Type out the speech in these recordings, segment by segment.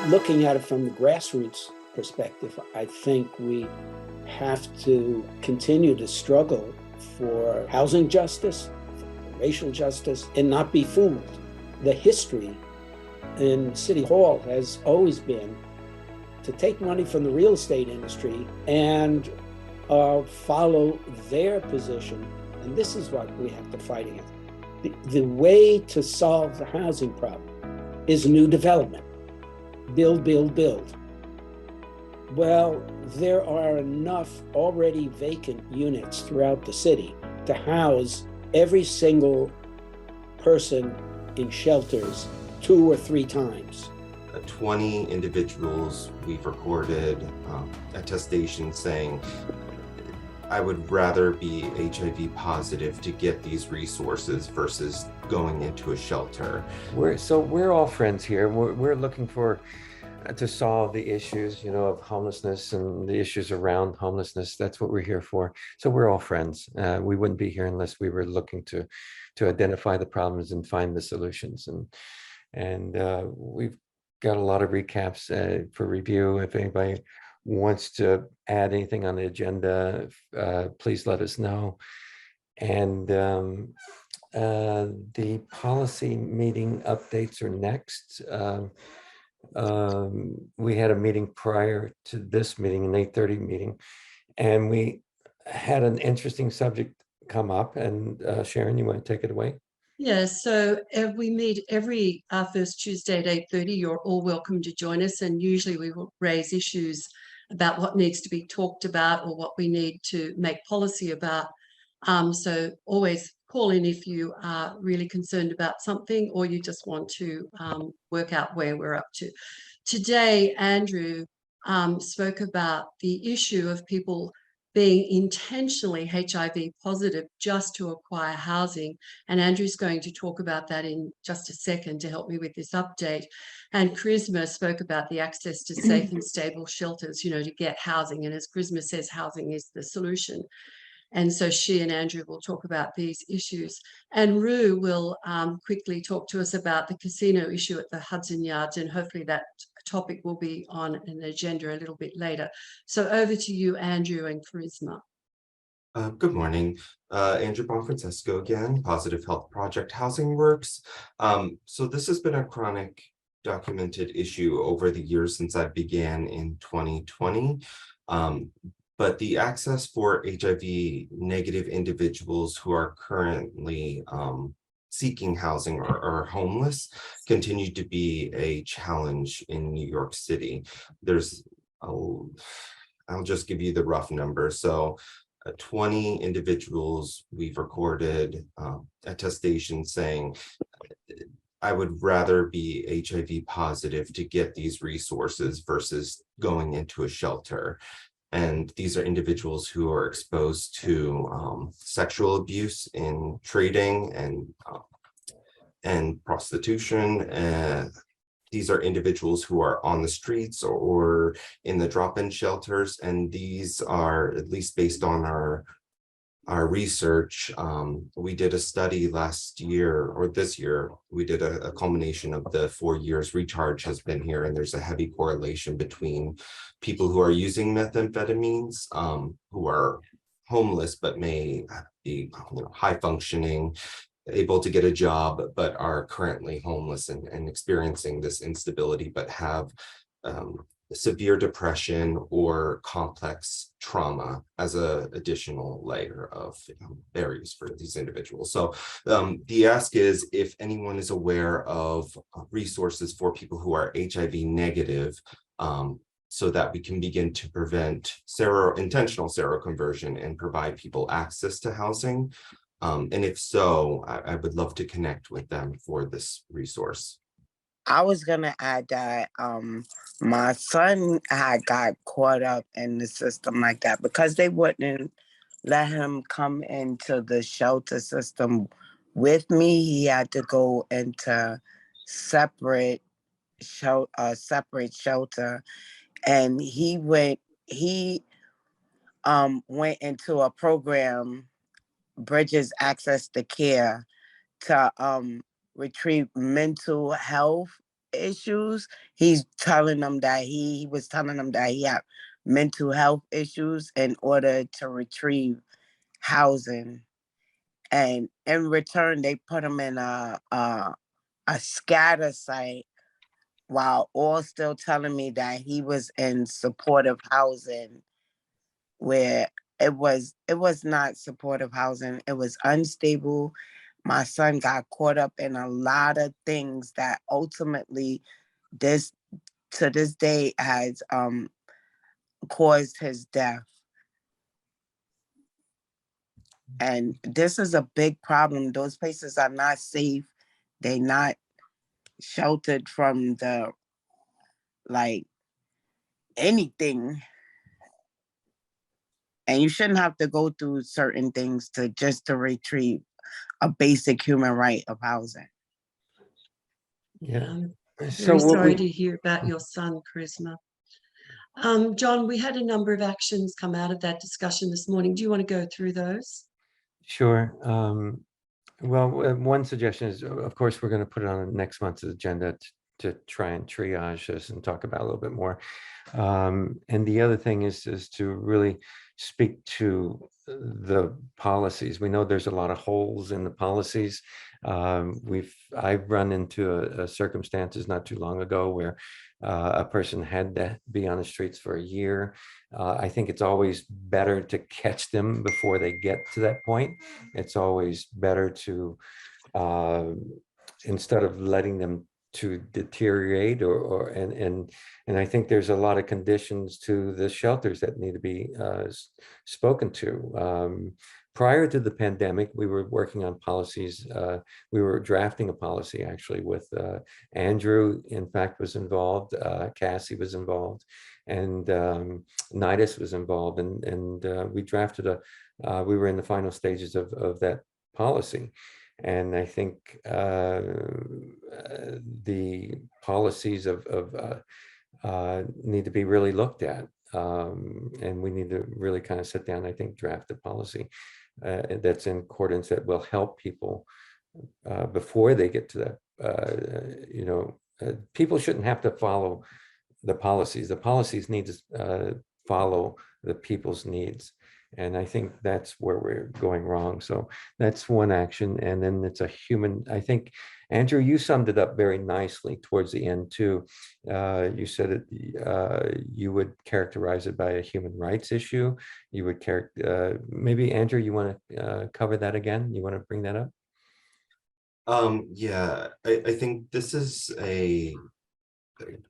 Looking at it from the grassroots perspective, I think we have to continue to struggle for housing justice, for racial justice, and not be fooled. The history in City Hall has always been to take money from the real estate industry and follow their position. And this is what we have to fight against. The way to solve the housing problem is new development. Build, build, build. Well, there are enough already vacant units throughout the city to house every single person in shelters 2 or 3 times. 20 individuals we've recorded attestations saying, I would rather be HIV positive to get these resources versus going into a shelter. We're all friends here. We're looking for to solve the issues, of homelessness and the issues around homelessness. That's what we're here for. So we're all friends. We wouldn't be here unless we were looking to identify the problems and find the solutions. And we've got a lot of recaps for review. If anybody wants to add anything on the agenda, please let us know. And the policy meeting updates are next. We had a meeting prior to this meeting, an 8:30 meeting, and we had an interesting subject come up. And Sharon, you want to take it away? Yeah, so we meet every first Tuesday at 8:30. You're all welcome to join us, and usually we will raise issues about what needs to be talked about or what we need to make policy about. So always call in if you are really concerned about something or you just want to work out where we're up to. Today, Andrew spoke about the issue of people being intentionally HIV positive just to acquire housing. And Andrew's going to talk about that in just a second to help me with this update. And Charisma spoke about the access to safe and stable shelters, to get housing. And as Charisma says, housing is the solution. And so she and Andrew will talk about these issues. And Rue will quickly talk to us about the casino issue at the Hudson Yards, and hopefully that topic will be on an agenda a little bit later. So over to you, Andrew and Charisma. Good morning. Andrew Bonfrancesco again, Positive Health Project Housing Works. So this has been a chronic documented issue over the years since I began in 2020. But the access for HIV-negative individuals who are currently seeking housing or homeless continue to be a challenge in New York City. I'll just give you the rough number. So 20 individuals we've recorded attestations saying, I would rather be HIV positive to get these resources versus going into a shelter. And these are individuals who are exposed to sexual abuse in trading and prostitution. These are individuals who are on the streets or in the drop-in shelters. And these are, at least based on our research, we did a study last year, or this year, we did a culmination of the 4 years Recharge has been here, and there's a heavy correlation between people who are using methamphetamines, who are homeless but may be high functioning, able to get a job, but are currently homeless and experiencing this instability, but have severe depression or complex trauma as an additional layer of barriers for these individuals. So the ask is, if anyone is aware of resources for people who are HIV negative, so that we can begin to prevent intentional seroconversion and provide people access to housing. And if so, I would love to connect with them for this resource. I was gonna add that my son had got caught up in the system like that because they wouldn't let him come into the shelter system with me. He had to go into separate shelter, and he went into a program, Bridges Access to Care, to retrieve mental health issues. He's telling them that he was telling them that he had mental health issues in order to retrieve housing. And in return, they put him in a scatter site, while all still telling me that he was in supportive housing, where it was not supportive housing. It was unstable. My son got caught up in a lot of things that ultimately to this day has caused his death. And this is a big problem. Those places are not safe. They're not sheltered from the, like, anything. And you shouldn't have to go through certain things to retrieve a basic human right of housing. Yeah. Very sorry to hear about your son, Charisma. John, we had a number of actions come out of that discussion this morning. Do you want to go through those? Sure. Well, one suggestion is, of course, we're going to put it on next month's agenda to try and triage this and talk about a little bit more. And the other thing is to really speak to the policies. We know there's a lot of holes in the policies. I've run into circumstances not too long ago where a person had to be on the streets for a year. I think it's always better to catch them before they get to that point. It's always better to, instead of letting them to deteriorate and I think there's a lot of conditions to the shelters that need to be spoken to. Prior to the pandemic, we were working on policies. We were drafting a policy actually with Andrew, in fact, was involved, Cassie was involved, and NIMBYism was involved, and we drafted we were in the final stages of that policy. And I think the policies need to be really looked at. And we need to really kind of sit down, I think, draft a policy that's in accordance that will help people before they get to that. People shouldn't have to follow the policies. The policies need to follow the people's needs. And I think that's where we're going wrong. So that's one action. And then it's a human, I think, Andrew, you summed it up very nicely towards the end too. You said you would characterize it by a human rights issue. You would maybe Andrew, you want to cover that again? You want to bring that up? Yeah, I think this is a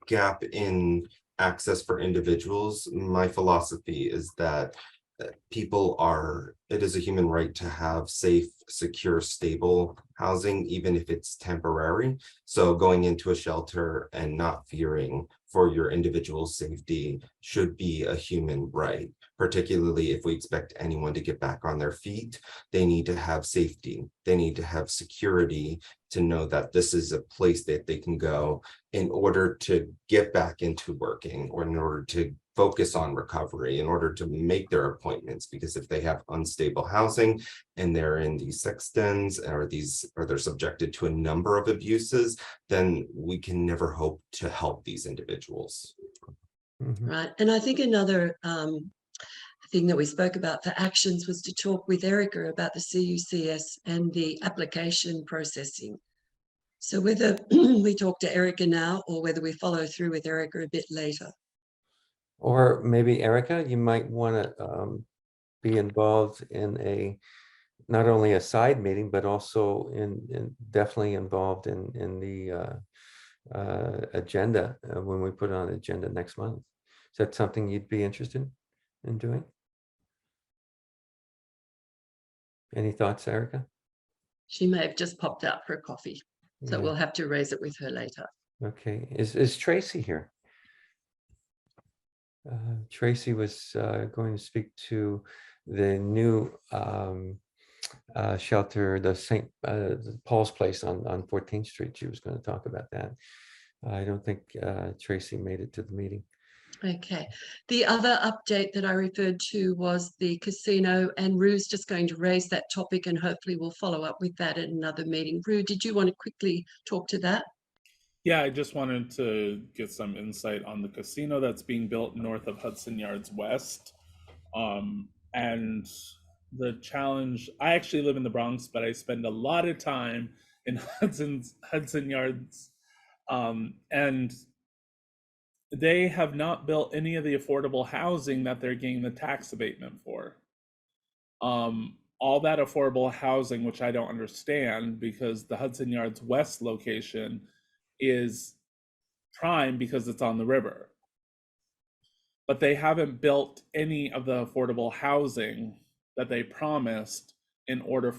gap in access for individuals. My philosophy is that it is a human right to have safe, secure, stable housing, even if it's temporary. So going into a shelter and not fearing for your individual safety should be a human right, particularly if we expect anyone to get back on their feet. They need to have safety. They need to have security to know that this is a place that they can go in order to get back into working, or in order to focus on recovery, in order to make their appointments. Because if they have unstable housing and they're in these sex dens or they're subjected to a number of abuses, then we can never hope to help these individuals. Mm-hmm. Right. And I think another thing that we spoke about for actions was to talk with Erica about the CUCS and the application processing. So whether we talk to Erica now or whether we follow through with Erica a bit later. Or maybe Erica, you might want to be involved in not only a side meeting, but also definitely involved in the agenda when we put it on the agenda next month. Is that something you'd be interested in doing? Any thoughts, Erica? She may have just popped out for a coffee, so we'll have to raise it with her later. Okay. Is Tracy here? Tracy was going to speak to the new shelter, the St. Paul's Place on 14th Street. She was going to talk about that. I don't think Tracy made it to the meeting. Okay. The other update that I referred to was the casino, and Rue's just going to raise that topic, and hopefully we'll follow up with that at another meeting. Rue, did you want to quickly talk to that? Yeah, I just wanted to get some insight on the casino that's being built north of Hudson Yards West. And the challenge, I actually live in the Bronx, but I spend a lot of time in Hudson Yards. And they have not built any of the affordable housing that they're getting the tax abatement for. All that affordable housing, which I don't understand, because the Hudson Yards West location is prime because it's on the river. But they haven't built any of the affordable housing that they promised in order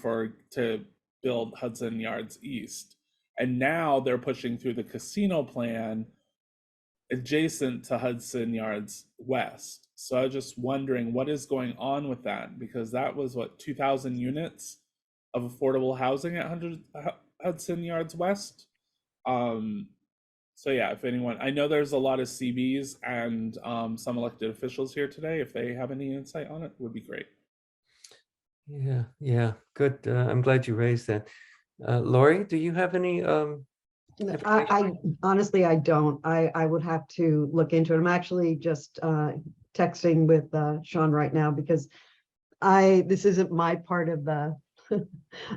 to build Hudson Yards East. And now they're pushing through the casino plan adjacent to Hudson Yards West. So I was just wondering what is going on with that, because that was what, 2,000 units of affordable housing at Hudson Yards West. So yeah, if anyone, I know there's a lot of CBs and some elected officials here today. If they have any insight on it, would be great. Yeah, good. I'm glad you raised that. Lori, do you have any? I honestly, I don't. I would have to look into it. I'm actually just texting with Sean right now because this isn't my part of the.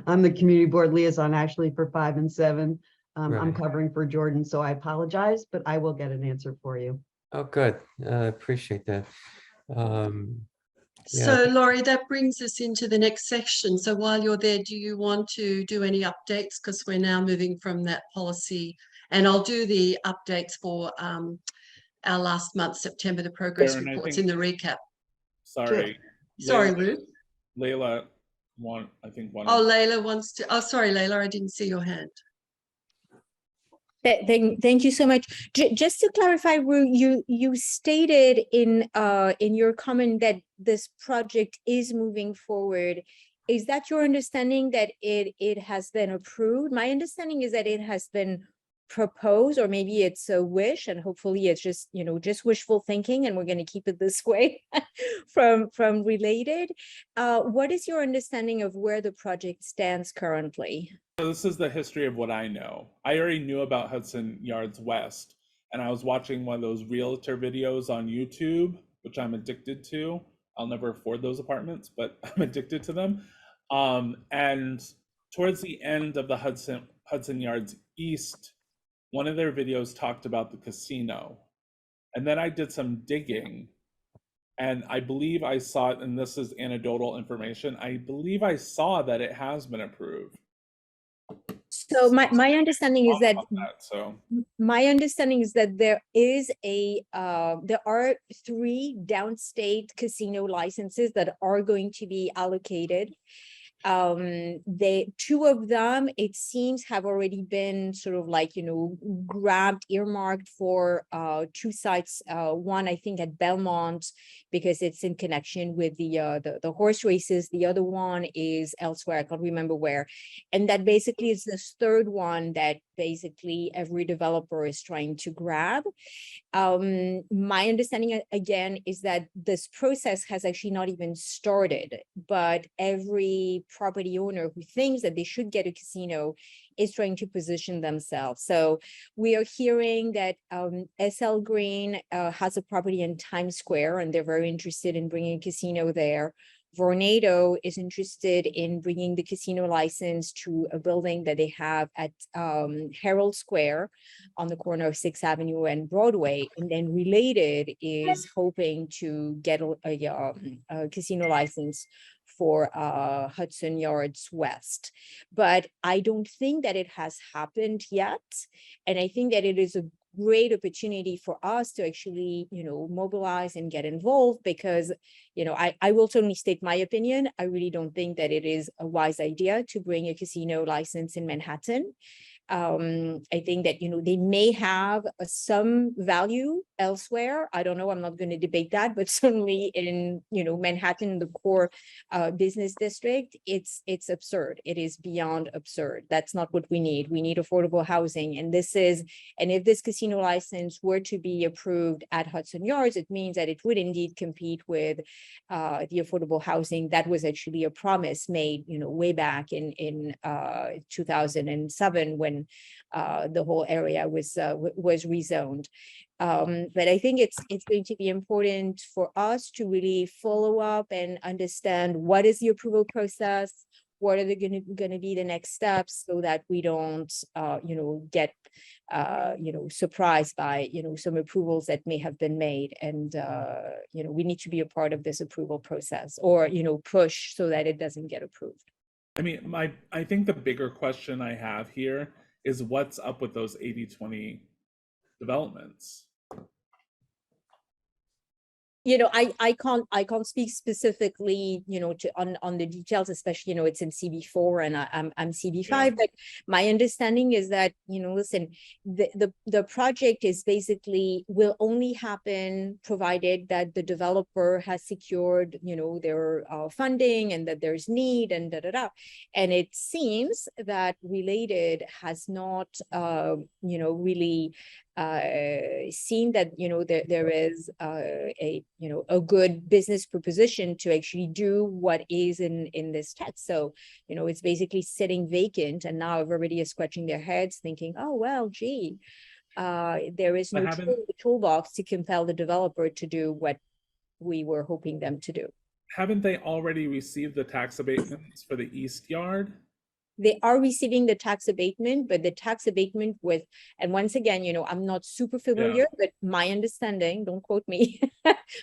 I'm the community board liaison actually for 5 and 7. I'm Right. covering for Jordan, so I apologize, but I will get an answer for you. Oh, good. Appreciate that. Yeah. So Laurie, that brings us into the next section. So while you're there, do you want to do any updates? Because we're now moving from that policy, and I'll do the updates for our last month, September, the progress Karen, reports in the recap. Sorry. Sorry, Layla, Ruth. Layla wanted. Oh, Layla wants to. Oh, sorry, Layla, I didn't see your hand. Thank you so much. Just to clarify, Rue, you stated in your comment that this project is moving forward. Is that your understanding that it has been approved? My understanding is that it has been proposed, or maybe it's a wish, and hopefully it's just just wishful thinking, and we're going to keep it this way from Related. What is your understanding of where the project stands currently? So this is the history of what I know. I already knew about Hudson Yards West, and I was watching one of those realtor videos on YouTube, which I'm addicted to. I'll never afford those apartments, but I'm addicted to them. And towards the end of the Hudson Yards East, one of their videos talked about the casino. And then I did some digging, and I believe I saw it, and this is anecdotal information, I believe I saw that it has been approved. So my understanding is that so my understanding is that there are 3 downstate casino licenses that are going to be allocated. 2 of them, it seems, have already been sort of like grabbed, earmarked for 2 sites. One, I think, at Belmont, because it's in connection with the horse races. The other one is elsewhere, I can't remember where. And that basically is this 3rd one that basically every developer is trying to grab. My understanding, again, is that this process has actually not even started, but every property owner who thinks that they should get a casino is trying to position themselves. So we are hearing that SL Green has a property in Times Square, and they're very interested in bringing a casino there. Vornado is interested in bringing the casino license to a building that they have at Herald Square on the corner of 6th Avenue and Broadway. And then Related is hoping to get a casino license for Hudson Yards West. But I don't think that it has happened yet. And I think that it is a great opportunity for us to actually, mobilize and get involved, because, I will certainly state my opinion. I really don't think that it is a wise idea to bring a casino license in Manhattan. I think that, they may have some value elsewhere. I don't know. I'm not going to debate that, but certainly in, Manhattan, the core business district, it's absurd. It is beyond absurd. That's not what we need. We need affordable housing. And if this casino license were to be approved at Hudson Yards, it means that it would indeed compete with the affordable housing that was actually a promise made, way back in 2007 when when the whole area was rezoned. But I think it's going to be important for us to really follow up and understand what is the approval process, what are going to be the next steps, so that we don't, get, surprised by, some approvals that may have been made. And, we need to be a part of this approval process, or, push so that it doesn't get approved. I mean, I think the bigger question I have here is what's up with those 80-20 developments? I can't speak specifically, on the details, especially, it's in CB4 and I'm CB5, Yeah. but my understanding is that, listen, the project is basically will only happen provided that the developer has secured, their funding, and that there's need, and And it seems that Related has not, really seen that there is a good business proposition to actually do what is in this text. So it's basically sitting vacant, and now everybody is scratching their heads thinking, oh well, gee, there is no tool in the toolbox to compel the developer to do what we were hoping them to do. Haven't they already received the tax abatements for the East Yard? They are receiving the tax abatement, but the tax abatement with, and once again, I'm not super familiar, but my understanding, don't quote me,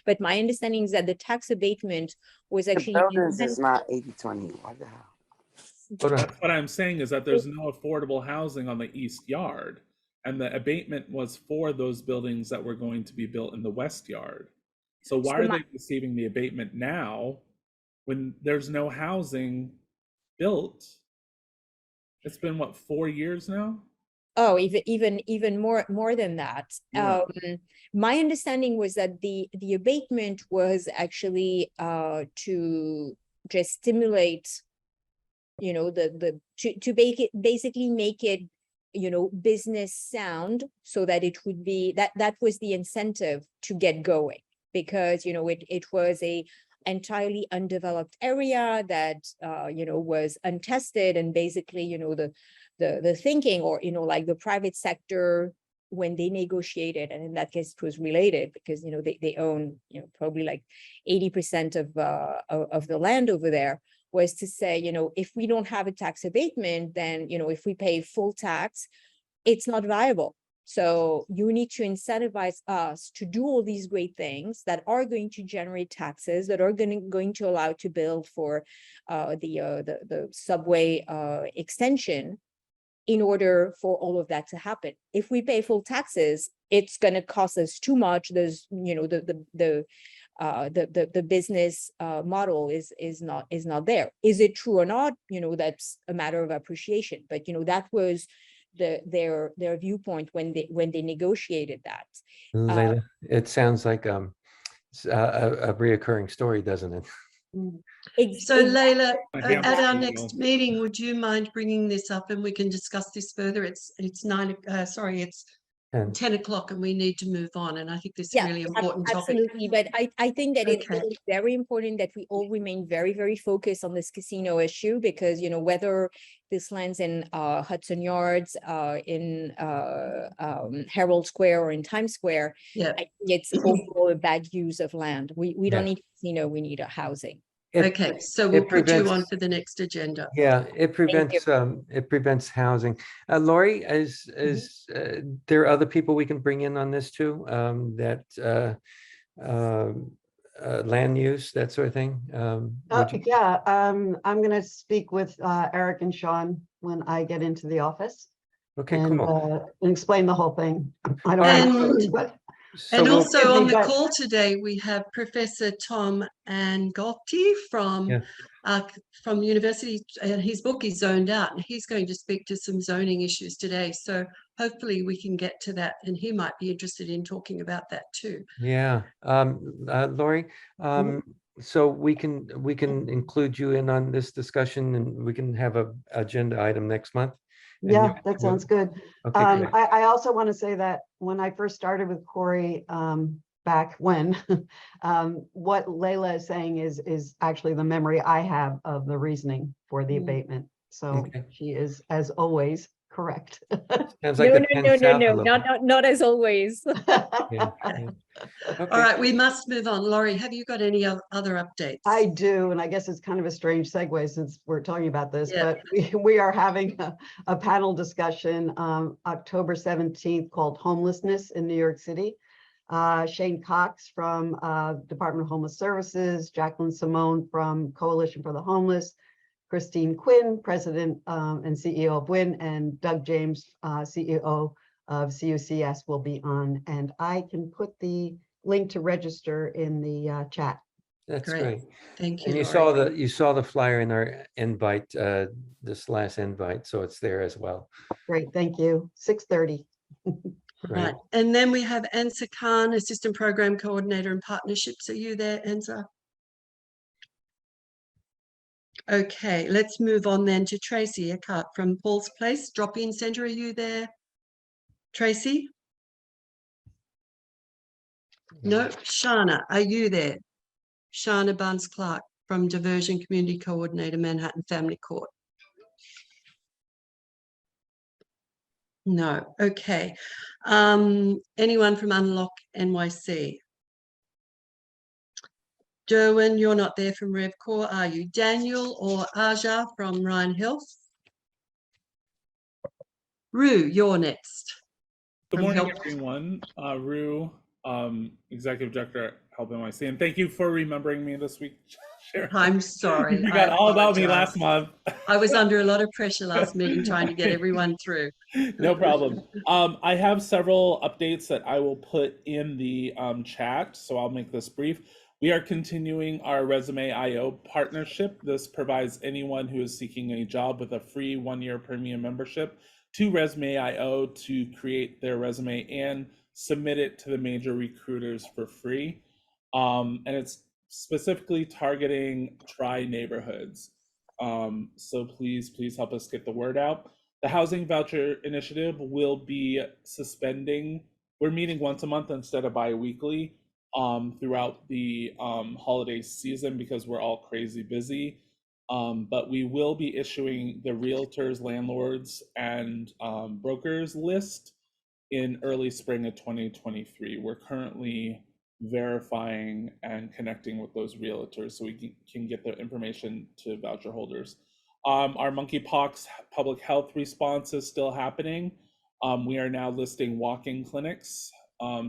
but my understanding is that the tax abatement was actually— The buildings is not 80-20. What the hell? That's what I'm saying, is that there's no affordable housing on the East Yard, and the abatement was for those buildings that were going to be built in the West Yard. So why are they receiving the abatement now when there's no housing built? It's been what, 4 years now? Oh, even more than that. Yeah. My understanding was that the abatement was actually to just stimulate, to basically make it, business sound, so that it would be that was the incentive to get going, because it was a entirely undeveloped area that was untested, and basically the thinking, or like the private sector, when they negotiated, and in that case it was Related, because they own probably like 80% of the land over there, was to say, if we don't have a tax abatement, then if we pay full tax, it's not viable. So you need to incentivize us to do all these great things that are going to generate taxes, that are going to allow to build for the subway extension, in order for all of that to happen. If we pay full taxes, it's going to cost us too much. There's the business model is not there. Is it true or not? That's a matter of appreciation. But that was their viewpoint when they negotiated that. Leila, it sounds like a reoccurring story, doesn't it? So Leila, Yeah. at our next meeting, would you mind bringing this up and we can discuss this further? It's 10 o'clock and we need to move on. And I think this is a really important topic. Absolutely. But I think that it's very important that we all remain very, very focused on this casino issue, because, whether this lands in Hudson Yards, in Herald Square, or in Times Square, I think it's overall a bad use of land. We don't need a casino, we need a housing. So we'll put you on for the next agenda. Yeah, it prevents housing. Lori, is there other people we can bring in on this too? Land use, that sort of thing. I'm going to speak with Eric and Sean when I get into the office. Okay, and, cool. And explain the whole thing. I don't And also on the call today, we have Professor Tom Angotti from university, and his book is Zoned Out, and he's going to speak to some zoning issues today. So hopefully we can get to that, and he might be interested in talking about that too. Yeah, Lori, so we can include you in on this discussion, and we can have a agenda item next month. Yeah, that sounds good. Okay, I also want to say that when I first started with Corey back when, what Leila is saying is actually the memory I have of the reasoning for the abatement. So she is, as always, correct. Sounds like No, the no, pen no, no, south a no, little not as always. bit. Yeah, yeah. All Okay. right, we must move on. Laurie, have you got any other updates? I do, and I guess it's kind of a strange segue since we're talking about this, Yeah. but we are having a panel discussion October 17th called Homelessness in New York City. Shane Cox from Department of Homeless Services, Jacqueline Simone from Coalition for the Homeless, Christine Quinn, President and CEO of WIN, and Doug James, CEO of CUCS will be on. And I can put the link to register in the chat. That's Great. great. Thank you, And Laurie. you saw the flyer in our invite, this last invite, so it's there as well. Great, thank you. 6:30. Right. Right. And then we have Ansa Khan, Assistant Program Coordinator and Partnerships. Are you there, Ansa? Okay, let's move on then to Tracy Eckhart from Paul's Place Drop-In Centre. Are you there, Tracy? No. Shana, are you there? Shana Barnes-Clark from Diversion Community Coordinator, Manhattan Family Court. No. Okay. Anyone from Unlock NYC? Derwin, you're not there from RevCore, are you? Daniel or Aja from Ryan Health? Rue, you're next. Good From morning, Help. everyone. Rue, Executive Director at HelpNYC, and thank you for remembering me this week, Sharon. I'm sorry. You forgot all about me last apologize. month. I was under a lot of pressure last meeting trying to get everyone through. No problem. I have several updates that I will put in the chat, so I'll make this brief. We are continuing our Resume IO partnership. This provides anyone who is seeking a job with a free 1-year premium membership to Resume IO to create their resume and submit it to the major recruiters for free. And it's specifically targeting tri-neighborhoods. So please help us get the word out. The Housing Voucher Initiative will be suspending. We're meeting once a month instead of bi-weekly throughout the holiday season because we're all crazy busy. But we will be issuing the realtors, landlords, and brokers list in early spring of 2023. We're currently verifying and connecting with those realtors so we can get the information to voucher holders. Our monkeypox public health response is still happening. We are now listing walk-in clinics,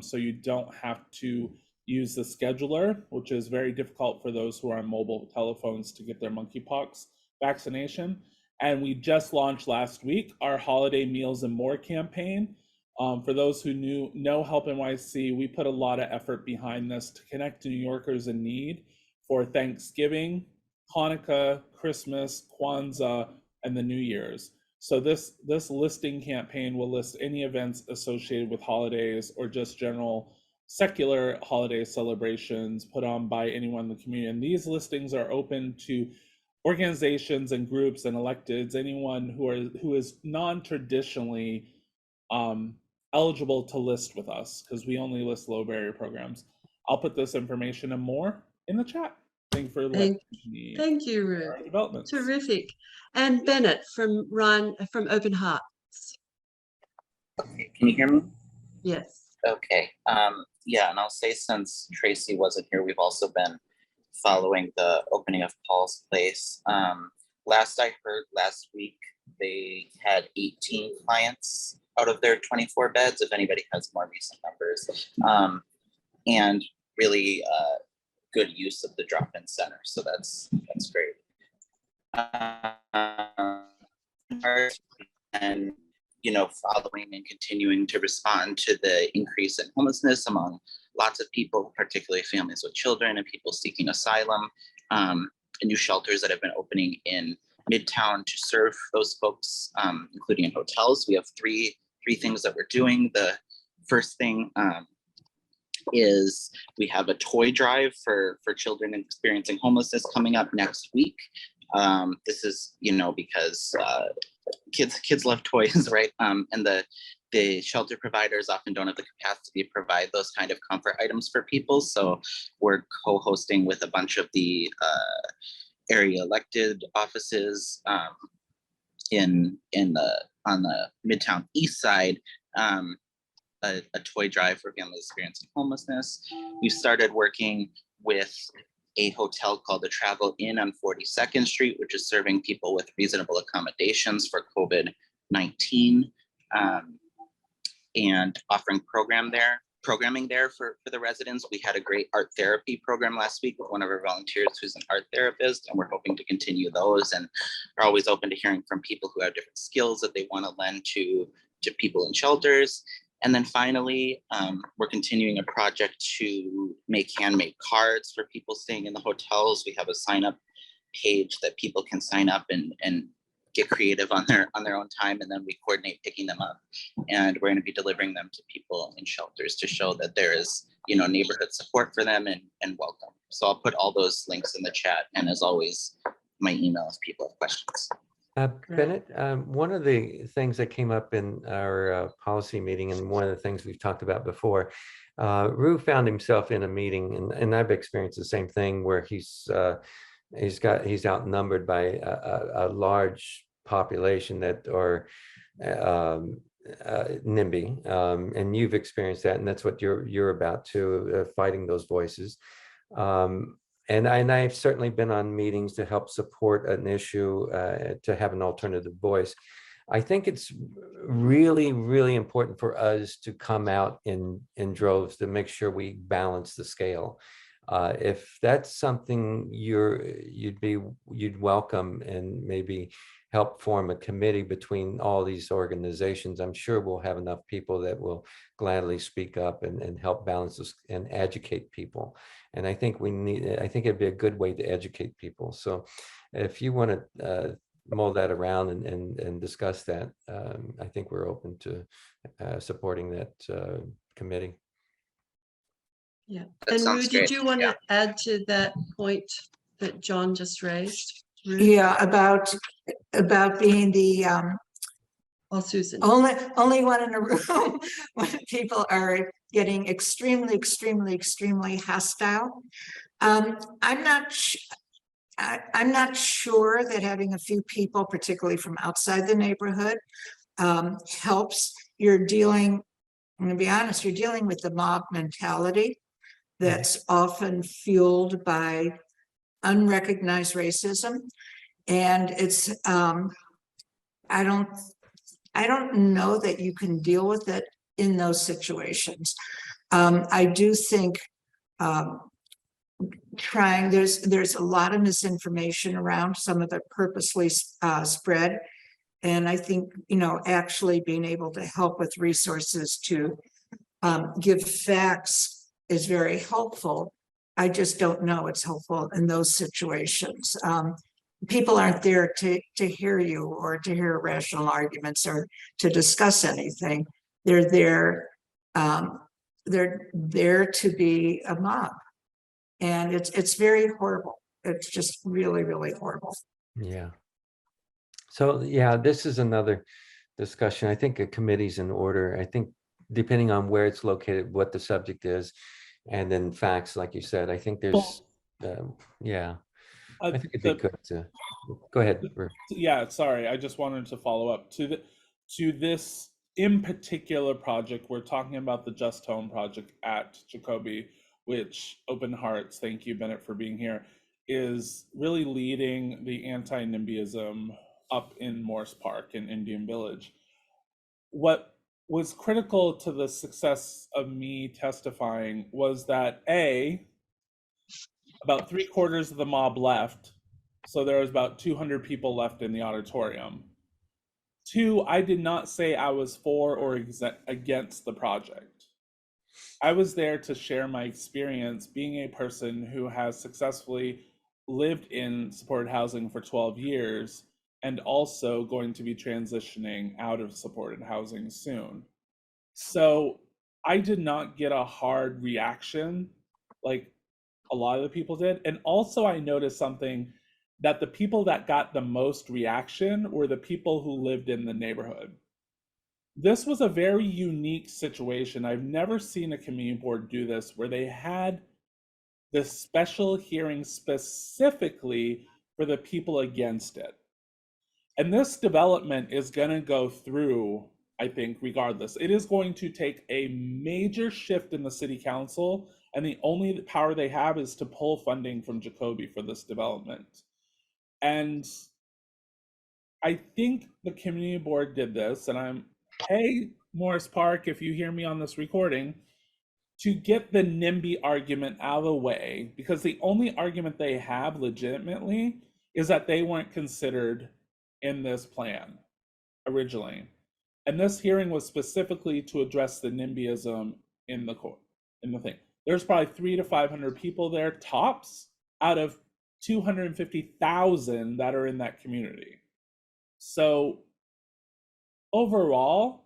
so you don't have to use the scheduler, which is very difficult for those who are on mobile telephones to get their monkeypox vaccination. And we just launched last week our Holiday Meals and More campaign. For those who know HelpNYC, we put a lot of effort behind this to connect to New Yorkers in need for Thanksgiving, Hanukkah, Christmas, Kwanzaa, and the New Year's. So this listing campaign will list any events associated with holidays or just general secular holiday celebrations put on by anyone in the community. And these listings are open to organizations and groups and electeds, anyone who is non-traditionally eligible to list with us, because we only list low barrier programs. I'll put this information and more in the chat. Thank you for letting me. Thank you, Rue. Developments. Terrific. And Bennett from Open Hearts. Okay, can you hear me? Yes. Okay. Yeah, and I'll say since Tracy wasn't here, we've also been following the opening of Paul's Place. Last I heard last week, they had 18 clients out of their 24 beds, if anybody has more recent numbers, and really good use of the drop-in center. So that's great. And following and continuing to respond to the increase in homelessness among lots of people, particularly families with children and people seeking asylum, and new shelters that have been opening in Midtown to serve those folks, including in hotels. We have three things that we're doing. The first thing is we have a toy drive for children experiencing homelessness coming up next week. This is, because kids love toys, right? And the shelter providers often don't have the capacity to provide those kind of comfort items for people. So we're co-hosting with a bunch of the area elected offices in the on the Midtown East Side, a toy drive for families experiencing homelessness. We started working with a hotel called the Travel Inn on 42nd Street, which is serving people with reasonable accommodations for COVID-19, and offering programming there for the residents. We had a great art therapy program last week with one of our volunteers who's an art therapist, and we're hoping to continue those, and are always open to hearing from people who have different skills that they want to lend to people in shelters. And then finally, we're continuing a project to make handmade cards for people staying in the hotels. We have a sign up page that people can sign up and get creative on their own time, and then we coordinate picking them up. And we're going to be delivering them to people in shelters to show that there is, neighborhood support for them and welcome. So I'll put all those links in the chat, and as always, my email if people have questions. Bennett, one of the things that came up in our policy meeting, and one of the things we've talked about before, Rue found himself in a meeting, and I've experienced the same thing, where he's outnumbered by a large population that are NIMBY, and you've experienced that, and that's what you're about too, fighting those voices. And I've certainly been on meetings to help support an issue, to have an alternative voice. I think it's really, really important for us to come out in droves to make sure we balance the scale. If that's something you'd welcome, and maybe help form a committee between all these organizations, I'm sure we'll have enough people that will gladly speak up and help balance this and educate people. And I think I think it'd be a good way to educate people. So if you want to mull that around and discuss that, I think we're open to supporting that committee. Yeah. That And Rue, sounds did great. you want Yeah. to add to that point that John just raised? Rue? Yeah, about being the Or Susan? only one in a room when people are getting extremely hostile. I'm not sure that having a few people, particularly from outside the neighborhood, helps. I'm going to be honest, you're dealing with the mob mentality that's often fueled by unrecognized racism. And it's, I don't know that you can deal with it in those situations. I do think there's a lot of misinformation around, some of it purposely spread. And I think, actually being able to help with resources to give facts is very helpful. I just don't know it's helpful in those situations. People aren't there to hear you or to hear rational arguments or to discuss anything. They're there to be a mob. And it's very horrible. It's just really, really horrible. Yeah. So yeah, this is another discussion. I think a committee's in order. I think depending on where it's located, what the subject is, and then facts, like you said, I think there's, yeah. I think it'd be good to go ahead. Yeah, sorry, I just wanted to follow up to this in particular project. We're talking about the Just Home project at Jacoby, which Open Hearts, thank you, Bennett, for being here, is really leading the anti-NIMBYism up in Morse Park in Indian Village. What was critical to the success of me testifying was that about 3/4 of the mob left, so there was about 200 people left in the auditorium. 2, I did not say I was for or against the project. I was there to share my experience being a person who has successfully lived in supported housing for 12 years and also going to be transitioning out of supported housing soon. So I did not get a hard reaction like a lot of the people did. And also I noticed something, that the people that got the most reaction were the people who lived in the neighborhood. This was a very unique situation. I've never seen a community board do this, where they had this special hearing specifically for the people against it. And this development is going to go through, I think, regardless. It is going to take a major shift in the city council, and the only power they have is to pull funding from Jacoby for this development. And I think the community board did this, and hey, Morris Park, if you hear me on this recording, to get the NIMBY argument out of the way, because the only argument they have legitimately is that they weren't considered in this plan originally. And this hearing was specifically to address the NIMBYism in the court, in the thing. There's probably 300 to 500 people there, tops, out of 250,000 that are in that community. So overall,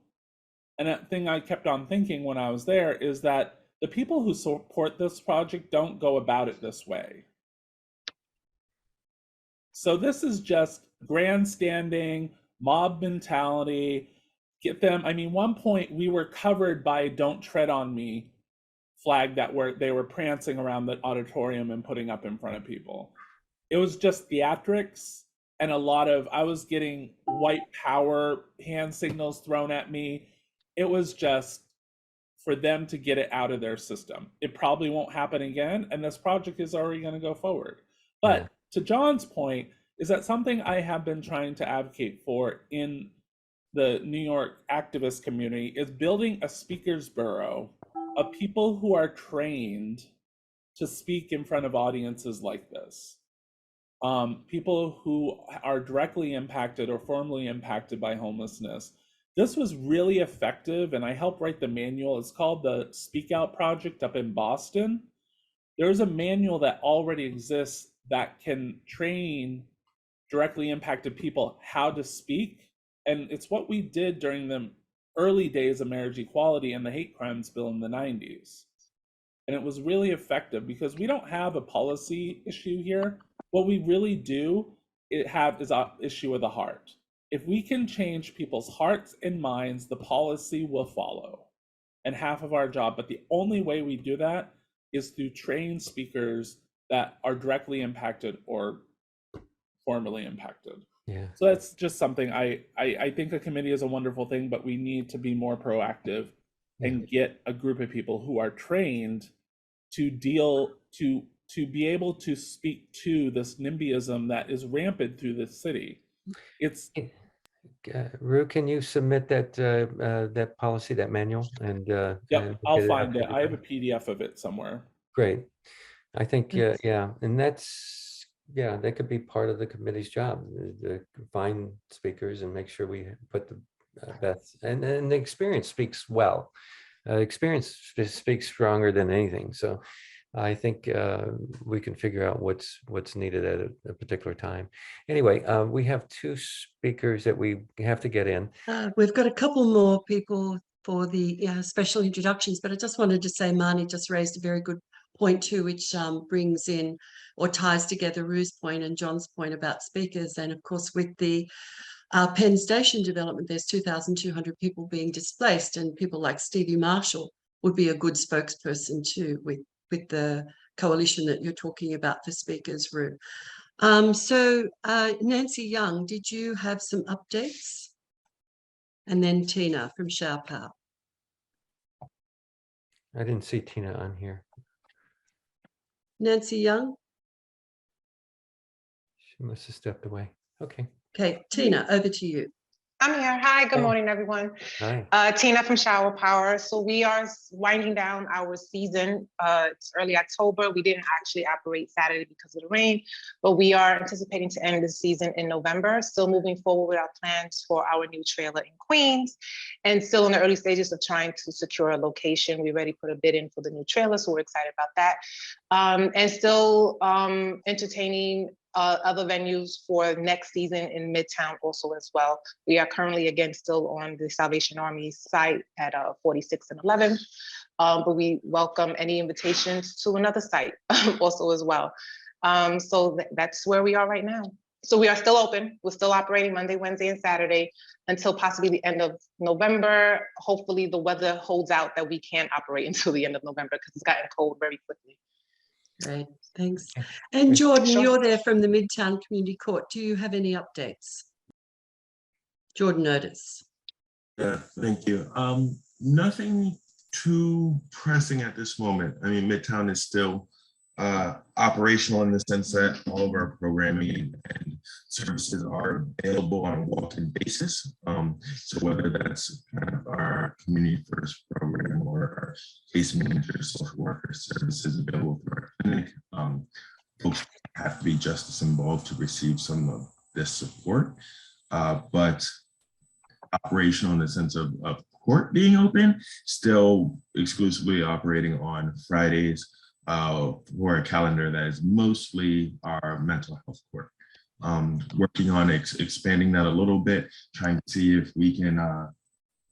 and a thing I kept on thinking when I was there is that the people who support this project don't go about it this way. So this is just grandstanding, mob mentality, get them. I mean, one point we were covered by "Don't Tread on Me" flag that they were prancing around the auditorium and putting up in front of people. It was just theatrics, and I was getting white power hand signals thrown at me. It was just for them to get it out of their system. It probably won't happen again, and this project is already going to go forward. But to John's point, is that something I have been trying to advocate for in the New York activist community is building a speakers bureau of people who are trained to speak in front of audiences like this. People who are directly impacted or formally impacted by homelessness. This was really effective, and I helped write the manual. It's called the Speak Out Project up in Boston. There's a manual that already exists that can train directly impacted people how to speak. And it's what we did during the early days of marriage equality and the hate crimes bill in the 90s. And it was really effective because we don't have a policy issue here. What we really do have is an issue of the heart. If we can change people's hearts and minds, the policy will follow. And half of our job, but the only way we do that is through trained speakers that are directly impacted or formerly impacted. Yeah. So that's just something I think a committee is a wonderful thing, but we need to be more proactive and get a group of people who are trained to be able to speak to this NIMBYism that is rampant through the city. It's Rue, can you submit that policy, that manual, and I'll find it. I have a PDF of it somewhere. Great. I think and that could be part of the committee's job, to find speakers and make sure we put the best, and the experience speaks well. Experience speaks stronger than anything. So I think we can figure out what's needed at a particular time. Anyway, we have two speakers that we have to get in. We've got a couple more people for the special introductions, but I just wanted to say Marnie just raised a very good point too, which brings in or ties together Rue's point and John's point about speakers. And of course, with the Penn Station development, there's 2,200 people being displaced, and people like Stevie Marshall would be a good spokesperson too with the coalition that you're talking about for speakers, Rue. So Nancy Young, did you have some updates? And then Tina from Shao. I didn't see Tina on here. Nancy Young? She must have stepped away. Okay. Okay, Tina, over to you. I'm here. Hi, good morning, everyone. Hi. Tina from Shower Power. So we are winding down our season. It's early October. We didn't actually operate Saturday because of the rain, but we are anticipating to end the season in November. Still moving forward with our plans for our new trailer in Queens, and still in the early stages of trying to secure a location. We already put a bid in for the new trailer, so we're excited about that. And still entertaining other venues for next season in Midtown also as well. We are currently, again, still on the Salvation Army site at 46 and 11, but we welcome any invitations to another site also as well. So that's where we are right now. So we are still open. We're still operating Monday, Wednesday, and Saturday until possibly the end of November. Hopefully the weather holds out that we can operate until the end of November because it's gotten cold very quickly. Great, thanks. And Jordan, Sure. you're there from the Midtown Community Court. Do you have any updates? Jordan Otis. Yeah, thank you. Nothing too pressing at this moment. I mean, Midtown is still operational in the sense that all of our programming and services are available on a walk-in basis. So whether that's kind of our community first program or our case manager, social worker services available through our clinic, folks have to be justice involved to receive some of this support. But operational in the sense of court being open, still exclusively operating on Fridays for a calendar that is mostly our mental health court. Working on expanding that a little bit, trying to see if we can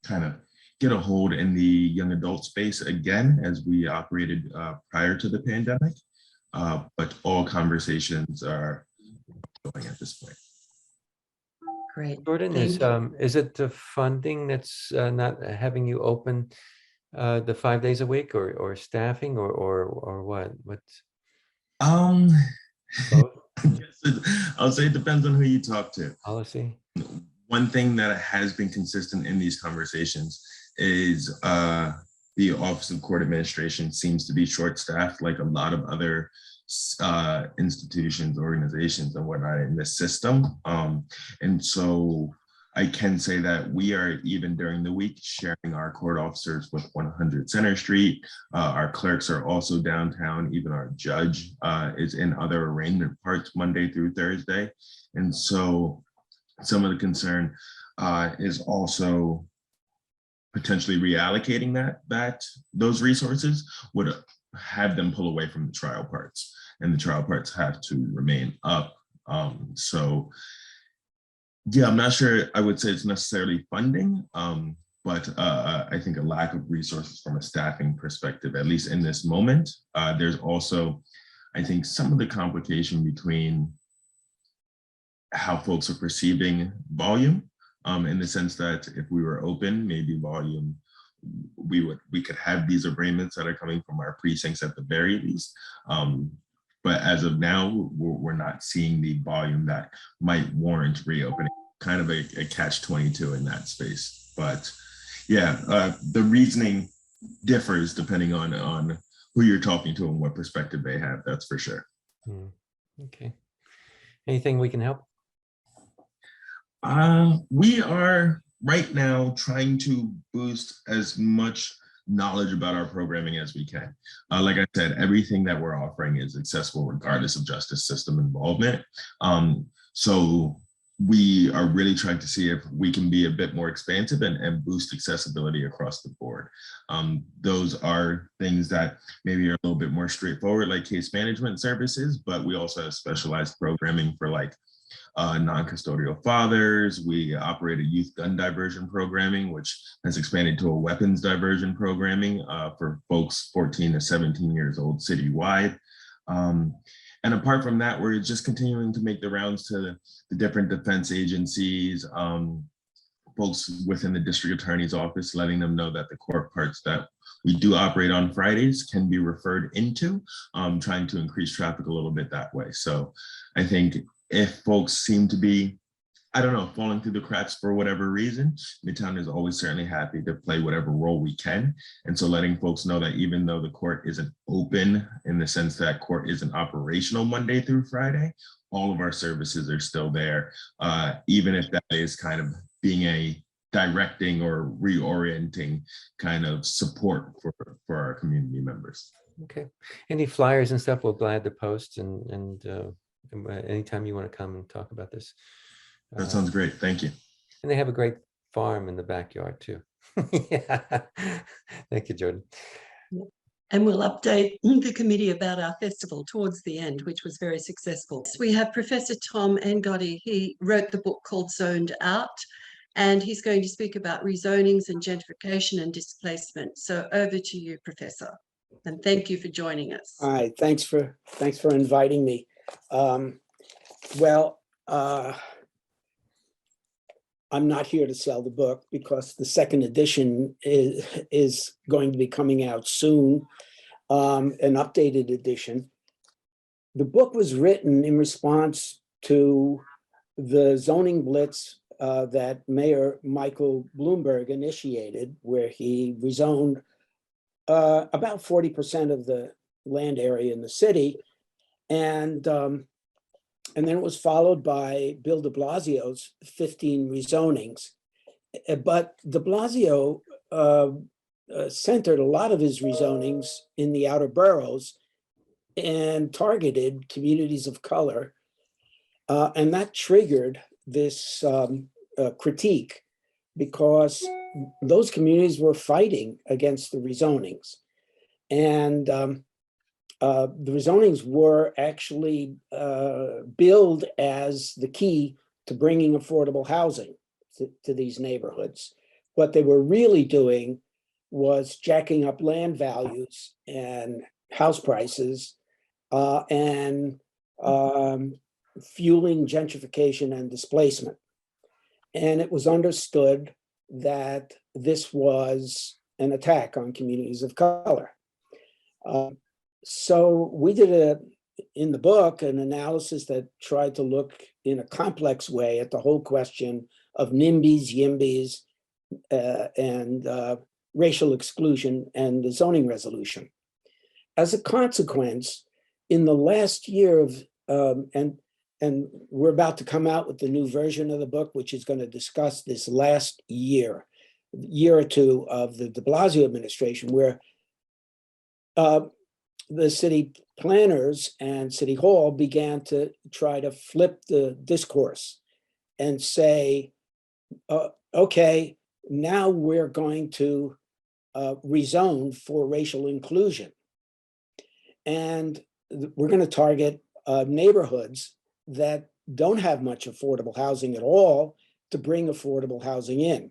kind of get a hold in the young adult space again, as we operated prior to the pandemic. But all conversations are going at this point. Great. Jordan, is it the funding that's not having you open the 5 days a week, or staffing, or what? What's I'll say it depends on who you talk to. Policy. One thing that has been consistent in these conversations is the Office of Court Administration seems to be short-staffed, like a lot of other institutions, organizations, and whatnot in the system. And so I can say that we are, even during the week, sharing our court officers with 100 Center Street. Our clerks are also downtown. Even our judge is in other arraignment parts Monday through Thursday. And so some of the concern is also potentially reallocating those resources would have them pull away from the trial parts, and the trial parts have to remain up. So yeah, I'm not sure I would say it's necessarily funding, but I think a lack of resources from a staffing perspective, at least in this moment. There's also, I think, some of the complication between how folks are perceiving volume, in the sense that if we were open, maybe volume, we could have these arraignments that are coming from our precincts at the very least. But as of now, we're not seeing the volume that might warrant reopening. Kind of a catch-22 in that space. But yeah, the reasoning differs depending on who you're talking to and what perspective they have, that's for sure. Okay. Anything we can help? We are right now trying to boost as much knowledge about our programming as we can. Like I said, everything that we're offering is accessible regardless of justice system involvement. So we are really trying to see if we can be a bit more expansive and boost accessibility across the board. Those are things that maybe are a little bit more straightforward, like case management services, but we also have specialized programming for like non-custodial fathers. We operate a youth gun diversion programming, which has expanded to a weapons diversion programming for folks 14 to 17 years old citywide. And apart from that, we're just continuing to make the rounds to the different defense agencies, folks within the district attorney's office, letting them know that the court parts that we do operate on Fridays can be referred into, trying to increase traffic a little bit that way. So I think if folks seem to be, I don't know, falling through the cracks for whatever reason, Midtown is always certainly happy to play whatever role we can. And so letting folks know that even though the court isn't open in the sense that court isn't operational Monday through Friday, all of our services are still there, even if that is kind of being a directing or reorienting kind of support for our community members. Okay. Any flyers and stuff, we're glad to post, and anytime you want to come and talk about this. That sounds great. Thank you. And they have a great farm in the backyard too. Yeah. Thank you, Jordan. And we'll update the committee about our festival towards the end, which was very successful. So we have Professor Tom Angotti. He wrote the book called Zoned Out, and he's going to speak about rezonings and gentrification and displacement. So over to you, Professor. And thank you for joining us. All right, thanks for inviting me. I'm not here to sell the book because the second edition is going to be coming out soon, an updated edition. The book was written in response to the zoning blitz that Mayor Michael Bloomberg initiated, where he rezoned about 40% of the land area in the city. And then it was followed by Bill de Blasio's 15 rezonings. But de Blasio centered a lot of his rezonings in the outer boroughs and targeted communities of color. And that triggered this critique, because those communities were fighting against the rezonings. And the rezonings were actually billed as the key to bringing affordable housing to these neighborhoods. What they were really doing was jacking up land values and house prices and fueling gentrification and displacement. And it was understood that this was an attack on communities of color. So we did in the book an analysis that tried to look in a complex way at the whole question of NIMBYs, YIMBYs, and racial exclusion and the zoning resolution. As a consequence, in the last year of, and we're about to come out with the new version of the book, which is going to discuss this last year or two of the de Blasio administration, where the city planners and City Hall began to try to flip the discourse and say, okay, now we're going to rezone for racial inclusion. And we're going to target neighborhoods that don't have much affordable housing at all to bring affordable housing in.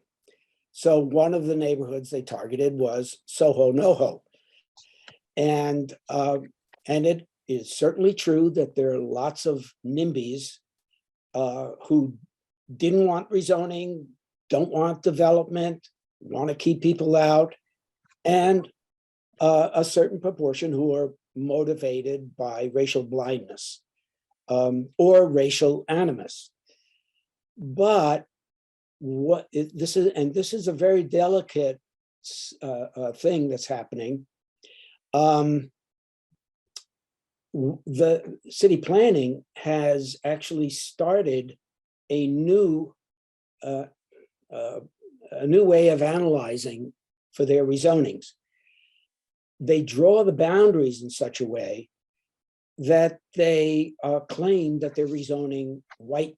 So one of the neighborhoods they targeted was Soho NoHo. And it is certainly true that there are lots of NIMBYs who didn't want rezoning, don't want development, want to keep people out, and a certain proportion who are motivated by racial blindness or racial animus. But this is a very delicate thing that's happening. The city planning has actually started a new way of analyzing for their rezonings. They draw the boundaries in such a way that they claim that they're rezoning white,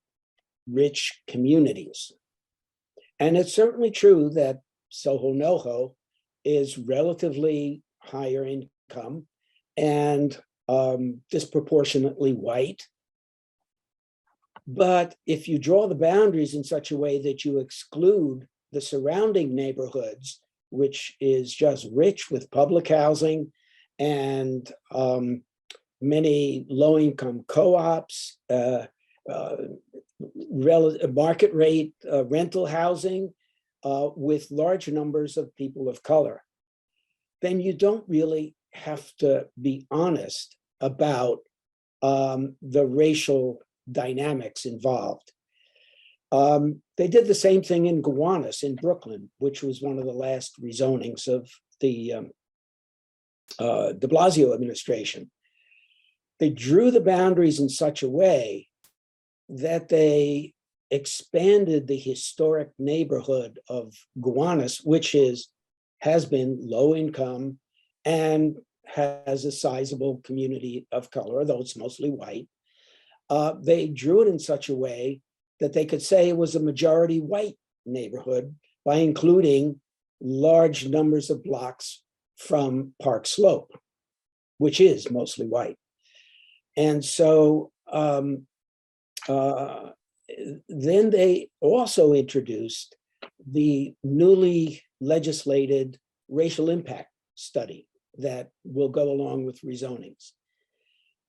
rich communities. And it's certainly true that Soho NoHo is relatively higher income and disproportionately white. But if you draw the boundaries in such a way that you exclude the surrounding neighborhoods, which is just rich with public housing and many low-income co-ops, market rate rental housing with large numbers of people of color, then you don't really have to be honest about the racial dynamics involved. They did the same thing in Gowanus in Brooklyn, which was one of the last rezonings of the de Blasio administration. They drew the boundaries in such a way that they expanded the historic neighborhood of Gowanus, which has been low income and has a sizable community of color, although it's mostly white. They drew it in such a way that they could say it was a majority white neighborhood by including large numbers of blocks from Park Slope, which is mostly white. And so then they also introduced the newly legislated racial impact study that will go along with rezonings.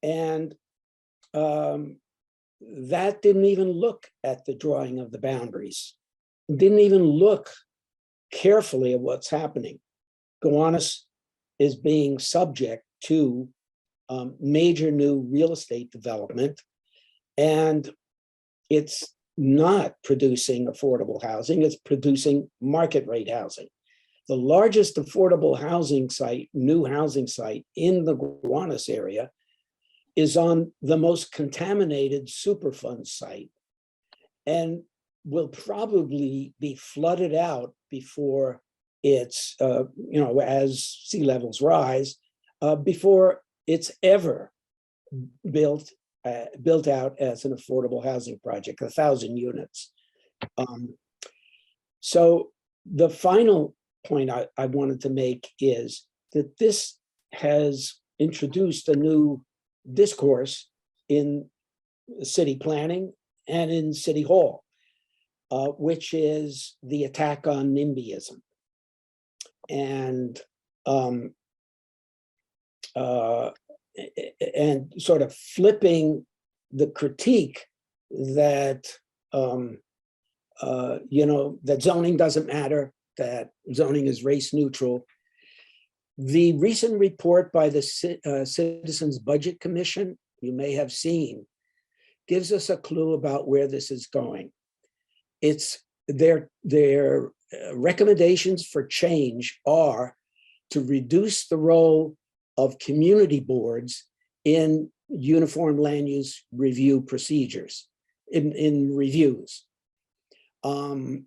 And that didn't even look at the drawing of the boundaries, didn't even look carefully at what's happening. Gowanus is being subject to major new real estate development, and it's not producing affordable housing, it's producing market rate housing. The largest affordable housing site, new housing site in the Gowanus area is on the most contaminated Superfund site and will probably be flooded out before it's, as sea levels rise, before it's ever built out as an affordable housing project, 1,000 units. So the final point I wanted to make is that this has introduced a new discourse in city planning and in City Hall, which is the attack on NIMBYism. And sort of flipping the critique that that zoning doesn't matter, that zoning is race neutral. The recent report by the Citizens Budget Commission, you may have seen, gives us a clue about where this is going. It's their recommendations for change are to reduce the role of community boards in uniform land use review procedures, in reviews, and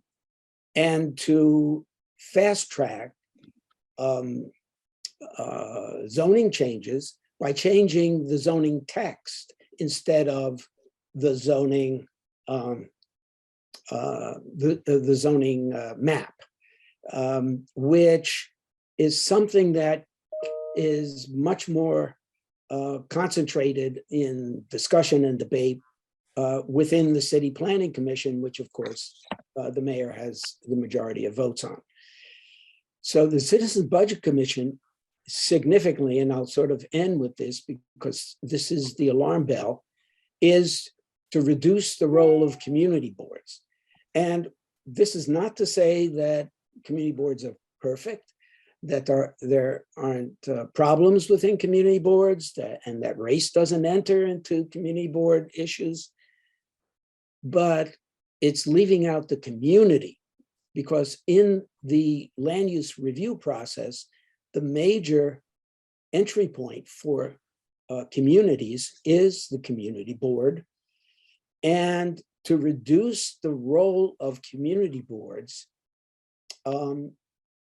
to fast track zoning changes by changing the zoning text instead of the zoning the zoning map, which is something that is much more concentrated in discussion and debate within the City Planning Commission, which of course the mayor has the majority of votes on. So the Citizens Budget Commission significantly, and I'll sort of end with this because this is the alarm bell, is to reduce the role of community boards. And this is not to say that community boards are perfect, that there aren't problems within community boards, and that race doesn't enter into community board issues, but it's leaving out the community, because in the land use review process, the major entry point for communities is the community board. And to reduce the role of community boards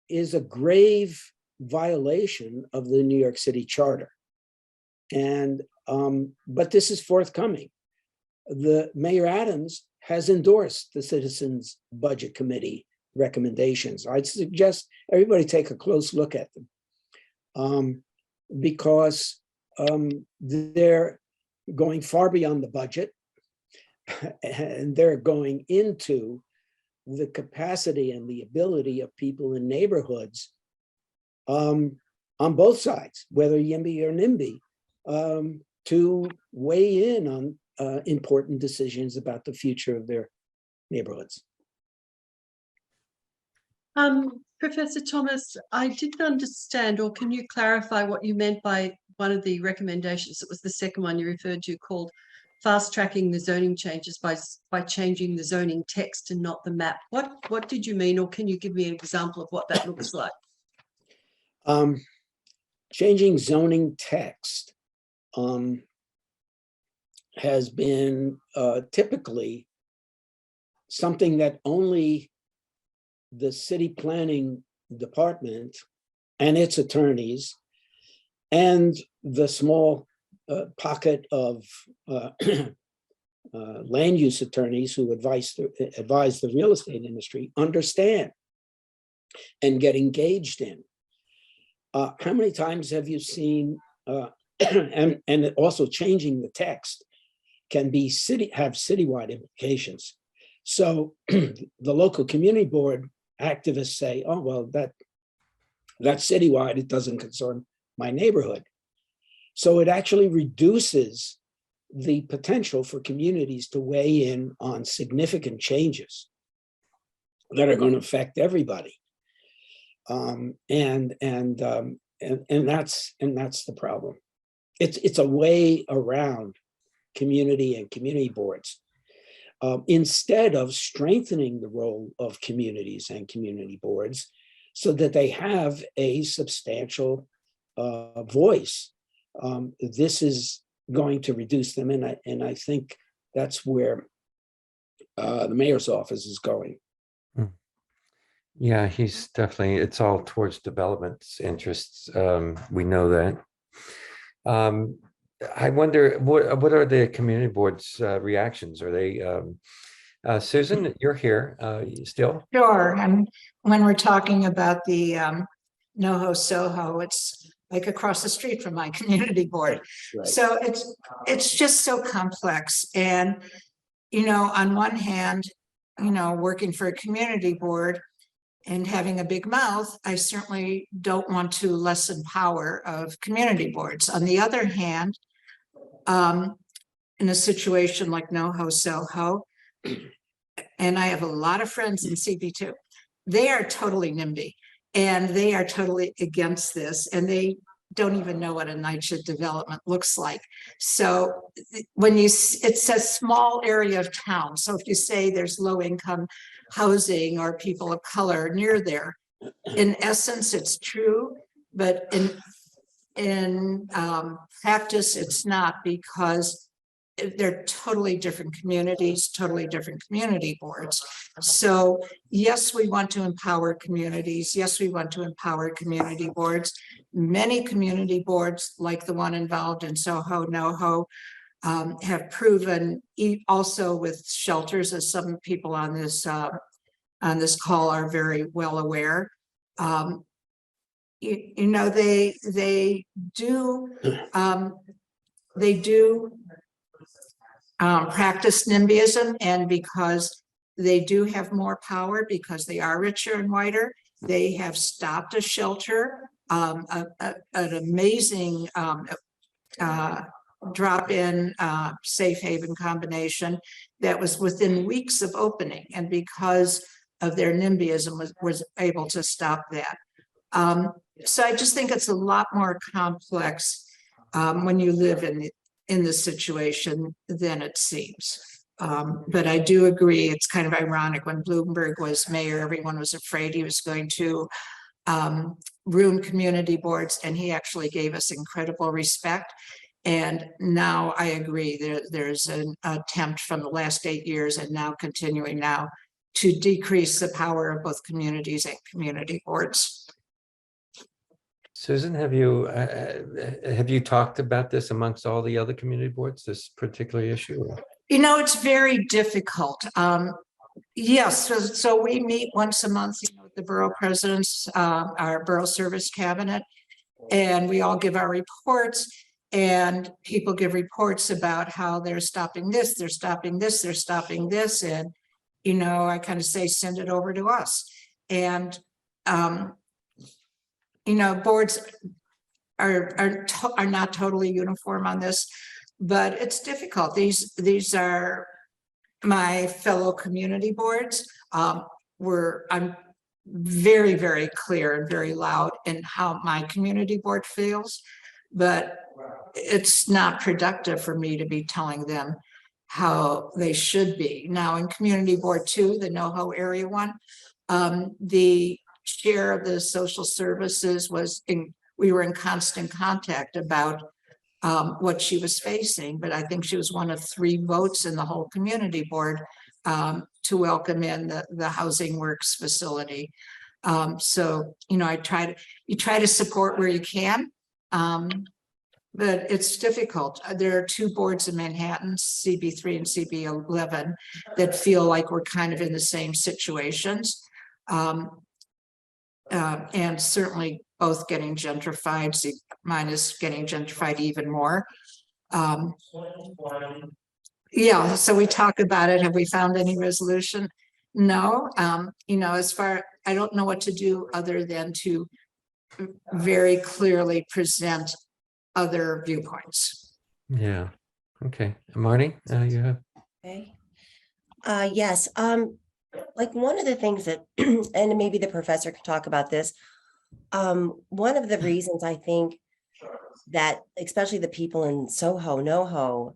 is a grave violation of the New York City Charter. And but this is forthcoming. The Mayor Adams has endorsed the Citizens Budget Committee recommendations. I'd suggest everybody take a close look at them because they're going far beyond the budget, and they're going into the capacity and the ability of people in neighborhoods on both sides, whether YIMBY or NIMBY, to weigh in on important decisions about the future of their neighborhoods. Professor Thomas, I didn't understand, or can you clarify what you meant by one of the recommendations? It was the second one you referred to, called fast tracking the zoning changes by changing the zoning text and not the map. What did you mean, or can you give me an example of what that looks like? Changing zoning text has been typically something that only the city planning department and its attorneys and the small pocket of land use attorneys who advise the real estate industry understand and get engaged in. How many times have you seen, and also changing the text can be have citywide implications. So the local community board activists say, oh, well, that's citywide, it doesn't concern my neighborhood. So it actually reduces the potential for communities to weigh in on significant changes that are going to affect everybody. And that's the problem. It's a way around community and community boards. instead of strengthening the role of communities and community boards so that they have a substantial voice. This is going to reduce them, and I think that's where the mayor's office is going. Yeah, he's definitely, it's all towards development's interests. We know that. I wonder, what are the community board's reactions? Are they, Susan, you're here still? Sure. And when we're talking about the NoHo Soho, it's like across the street from my community board. Right. So it's just so complex. And, on one hand, working for a community board and having a big mouth, I certainly don't want to lessen power of community boards. On the other hand, in a situation like NoHo Soho, and I have a lot of friends in CB2, they are totally NIMBY and they are totally against this, and they don't even know what a night shift development looks like. So when it's a small area of town. So if you say there's low income housing or people of color near there, in essence, it's true, but in practice, it's not, because they're totally different communities, totally different community boards. So yes, we want to empower communities. Yes, we want to empower community boards. Many community boards, like the one involved in Soho, NoHo, have proven, also with shelters, as some people on this call are very well aware. They do practice NIMBYism, and because they do have more power, because they are richer and whiter, they have stopped a shelter, an amazing drop-in safe haven combination that was within weeks of opening, and because of their NIMBYism was able to stop that. So I just think it's a lot more complex when you live in this situation than it seems. But I do agree, it's kind of ironic. When Bloomberg was mayor, everyone was afraid he was going to ruin community boards, and he actually gave us incredible respect. And now I agree, there's an attempt from the last 8 years, and now continuing now, to decrease the power of both communities and community boards. Susan, have you talked about this amongst all the other community boards, this particular issue? It's very difficult. Yes, so we meet once a month, with the borough presidents, our borough service cabinet, and we all give our reports, and people give reports about how they're stopping this, they're stopping this, they're stopping this, and I kind of say, send it over to us. And boards are not totally uniform on this, but it's difficult. These are my fellow community boards. I'm very, very clear and very loud in how my community board feels, but it's not productive for me to be telling them how they should be. Now in community board 2, the NoHo area one, the chair of the social services we were in constant contact about what she was facing, but I think she was one of 3 votes in the whole community board to welcome in the Housing Works facility. So, you try to support where you can, but it's difficult. There are 2 boards in Manhattan, CB3 and CB11, that feel like we're kind of in the same situations. And certainly both getting gentrified. Mine is getting gentrified even more. Yeah, so we talk about it. Have we found any resolution? No. I don't know what to do other than to very clearly present other viewpoints. Yeah. Okay. Marty, you have? Okay. Yes. Like one of the things that, and maybe the professor could talk about this, one of the reasons I think that, especially the people in Soho, NoHo,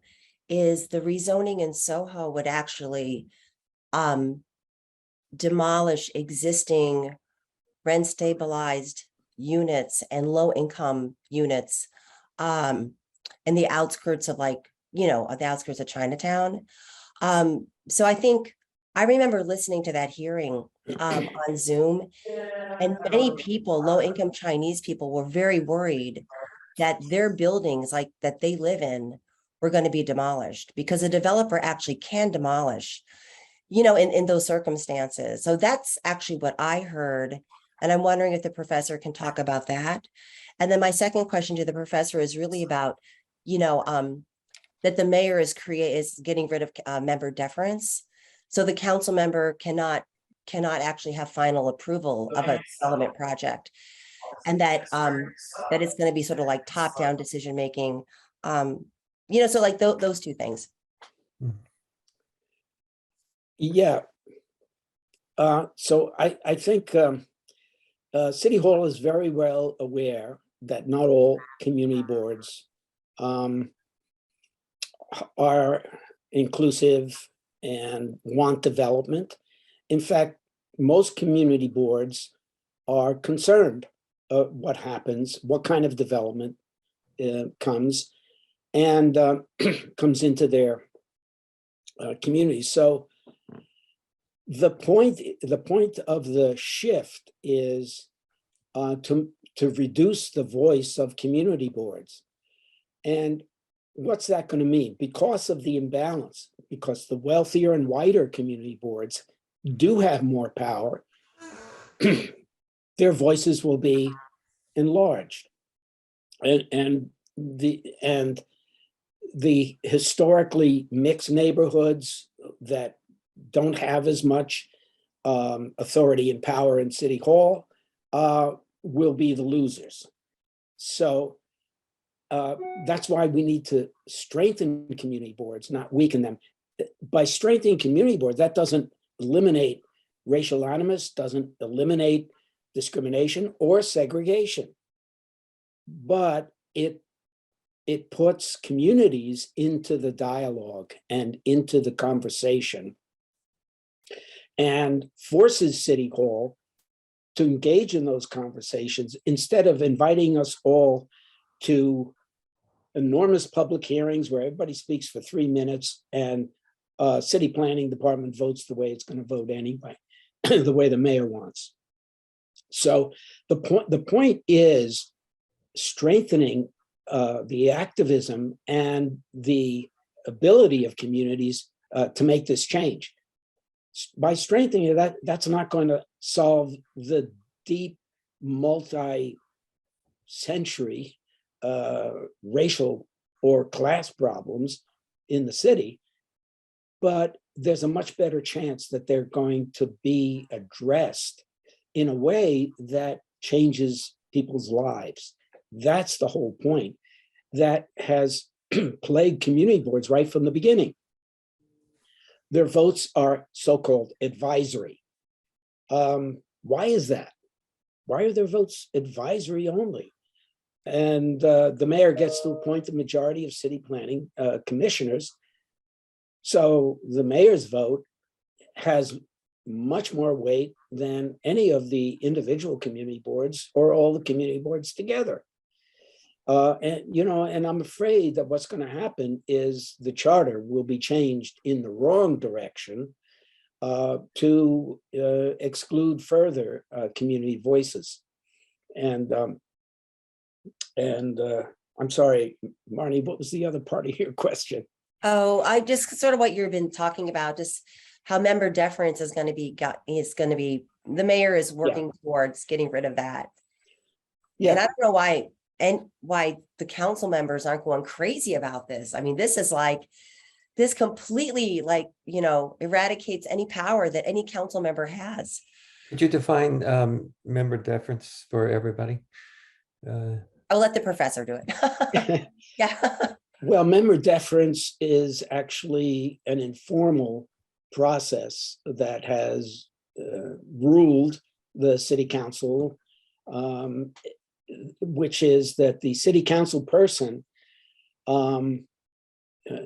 is the rezoning in Soho would actually demolish existing rent stabilized units and low income units in the outskirts of the outskirts of Chinatown. So I think I remember listening to that hearing on Zoom, and many people, low income Chinese people, were very worried that their buildings that they live in were going to be demolished because a developer actually can demolish, in those circumstances. So that's actually what I heard. And I'm wondering if the professor can talk about that. And then my second question to the professor is really about, that the mayor is getting rid of member deference. So the council member cannot actually have final approval of a development project. And that it's going to be sort of like top-down decision making. So those two things. Yeah. So I think City Hall is very well aware that not all community boards are inclusive and want development. In fact, most community boards are concerned what happens, what kind of development comes comes into their community. So the point of the shift is to reduce the voice of community boards. And what's that going to mean? Because of the imbalance, because the wealthier and whiter community boards do have more power, their voices will be enlarged. And the historically mixed neighborhoods that don't have as much authority and power in City Hall will be the losers. So that's why we need to strengthen community boards, not weaken them. By strengthening community boards, that doesn't eliminate racial animus, doesn't eliminate discrimination or segregation, but it puts communities into the dialogue and into the conversation and forces City Hall to engage in those conversations instead of inviting us all to enormous public hearings where everybody speaks for 3 minutes and city planning department votes the way it's going to vote anyway, the way the mayor wants. So the point is strengthening the activism and the ability of communities to make this change. By strengthening it, that's not going to solve the deep multi-century racial or class problems in the city, but there's a much better chance that they're going to be addressed in a way that changes people's lives. That's the whole point that has plagued community boards right from the beginning. Their votes are so-called advisory. Why is that? Why are their votes advisory only? And the mayor gets to appoint the majority of city planning commissioners. So the mayor's vote has much more weight than any of the individual community boards or all the community boards together. And I'm afraid that what's going to happen is the charter will be changed in the wrong direction to exclude further community voices. And I'm sorry, Marnie, what was the other part of your question? Oh, I just sort of what you've been talking about, just how member deference is going to be the mayor is working towards getting rid of that. Yeah. And I don't know why the council members aren't going crazy about this. I mean, this completely eradicates any power that any council member has. Could you define member deference for everybody? I'll let the professor do it. Yeah. Well, member deference is actually an informal process that has ruled the city council, which is that the city council person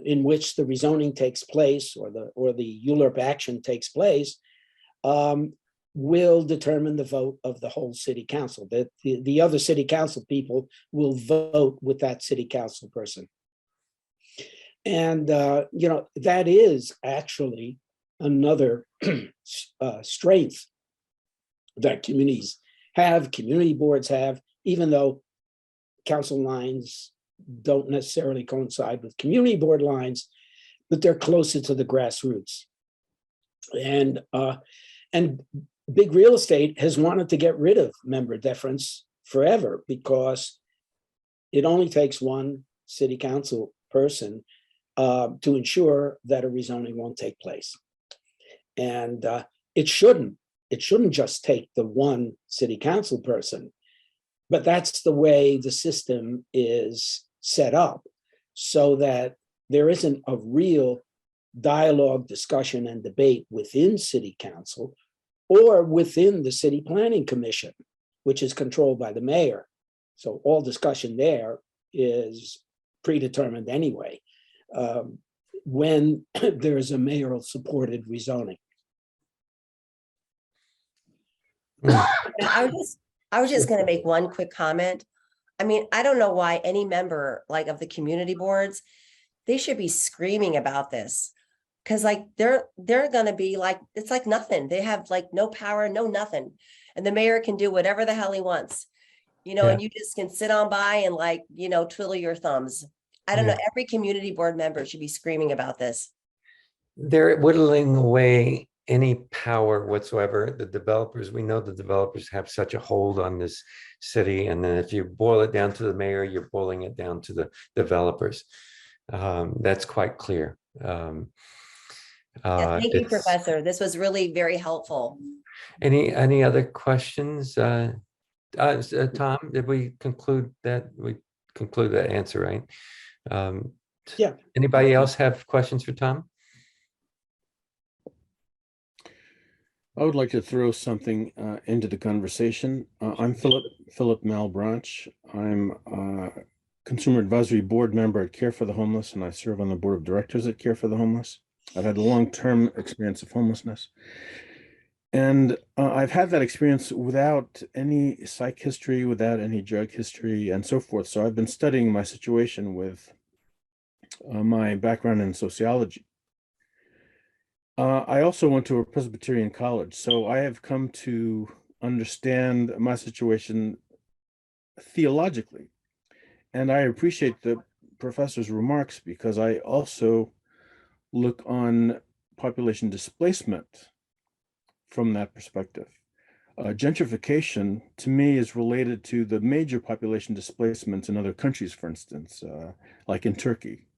in which the rezoning takes place or the ULURP action takes place will determine the vote of the whole city council. That the other city council people will vote with that city council person. And, that is actually another strength that communities have, community boards have, even though council lines don't necessarily coincide with community board lines, but they're closer to the grassroots. And big real estate has wanted to get rid of member deference forever because it only takes one city council person to ensure that a rezoning won't take place. And it shouldn't just take the one city council person, but that's the way the system is set up so that there isn't a real dialogue, discussion, and debate within city council or within the city planning commission, which is controlled by the mayor. So all discussion there is predetermined anyway, when there's a mayoral supported rezoning. I was just going to make one quick comment. I mean, I don't know why any member like of the community boards, they should be screaming about this. Cause like they're going to be like, it's like nothing. They have like no power, no nothing. And the mayor can do whatever the hell he wants, and you just can sit on by and like, twiddle your thumbs. I don't know. Every community board member should be screaming about this. They're whittling away any power whatsoever. The developers, we know the developers have such a hold on this city. And then if you boil it down to the mayor, you're boiling it down to the developers. That's quite clear. Thank you, Professor. This was really very helpful. Any other questions? Tom, did we conclude that? We conclude that answer, right? Yeah. Anybody else have questions for Tom? I would like to throw something into the conversation. I'm Philip Malbranch. I'm a Consumer Advisory Board member at Care for the Homeless, and I serve on the board of directors at Care for the Homeless. I've had a long-term experience of homelessness. And I've had that experience without any psych history, without any drug history, and so forth. So I've been studying my situation with my background in sociology. I also went to a Presbyterian college, so I have come to understand my situation theologically. And I appreciate the professor's remarks because I also look on population displacement from that perspective. Gentrification, to me, is related to the major population displacements in other countries, for instance, like in Turkey,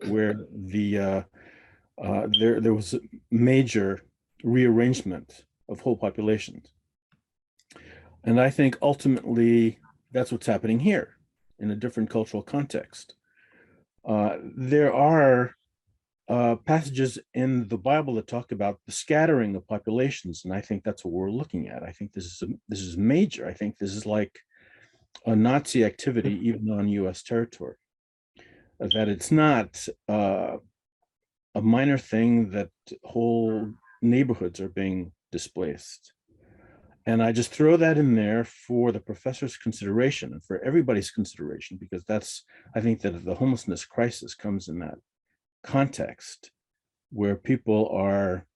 where there was major rearrangement of whole populations. And I think ultimately that's what's happening here in a different cultural context. There are passages in the Bible that talk about the scattering of populations, and I think that's what we're looking at. I think this is major. I think this is like a Nazi activity even on U.S. territory. That it's not a minor thing that whole neighborhoods are being displaced. And I just throw that in there for the professor's consideration and for everybody's consideration, because I think that the homelessness crisis comes in that context where people are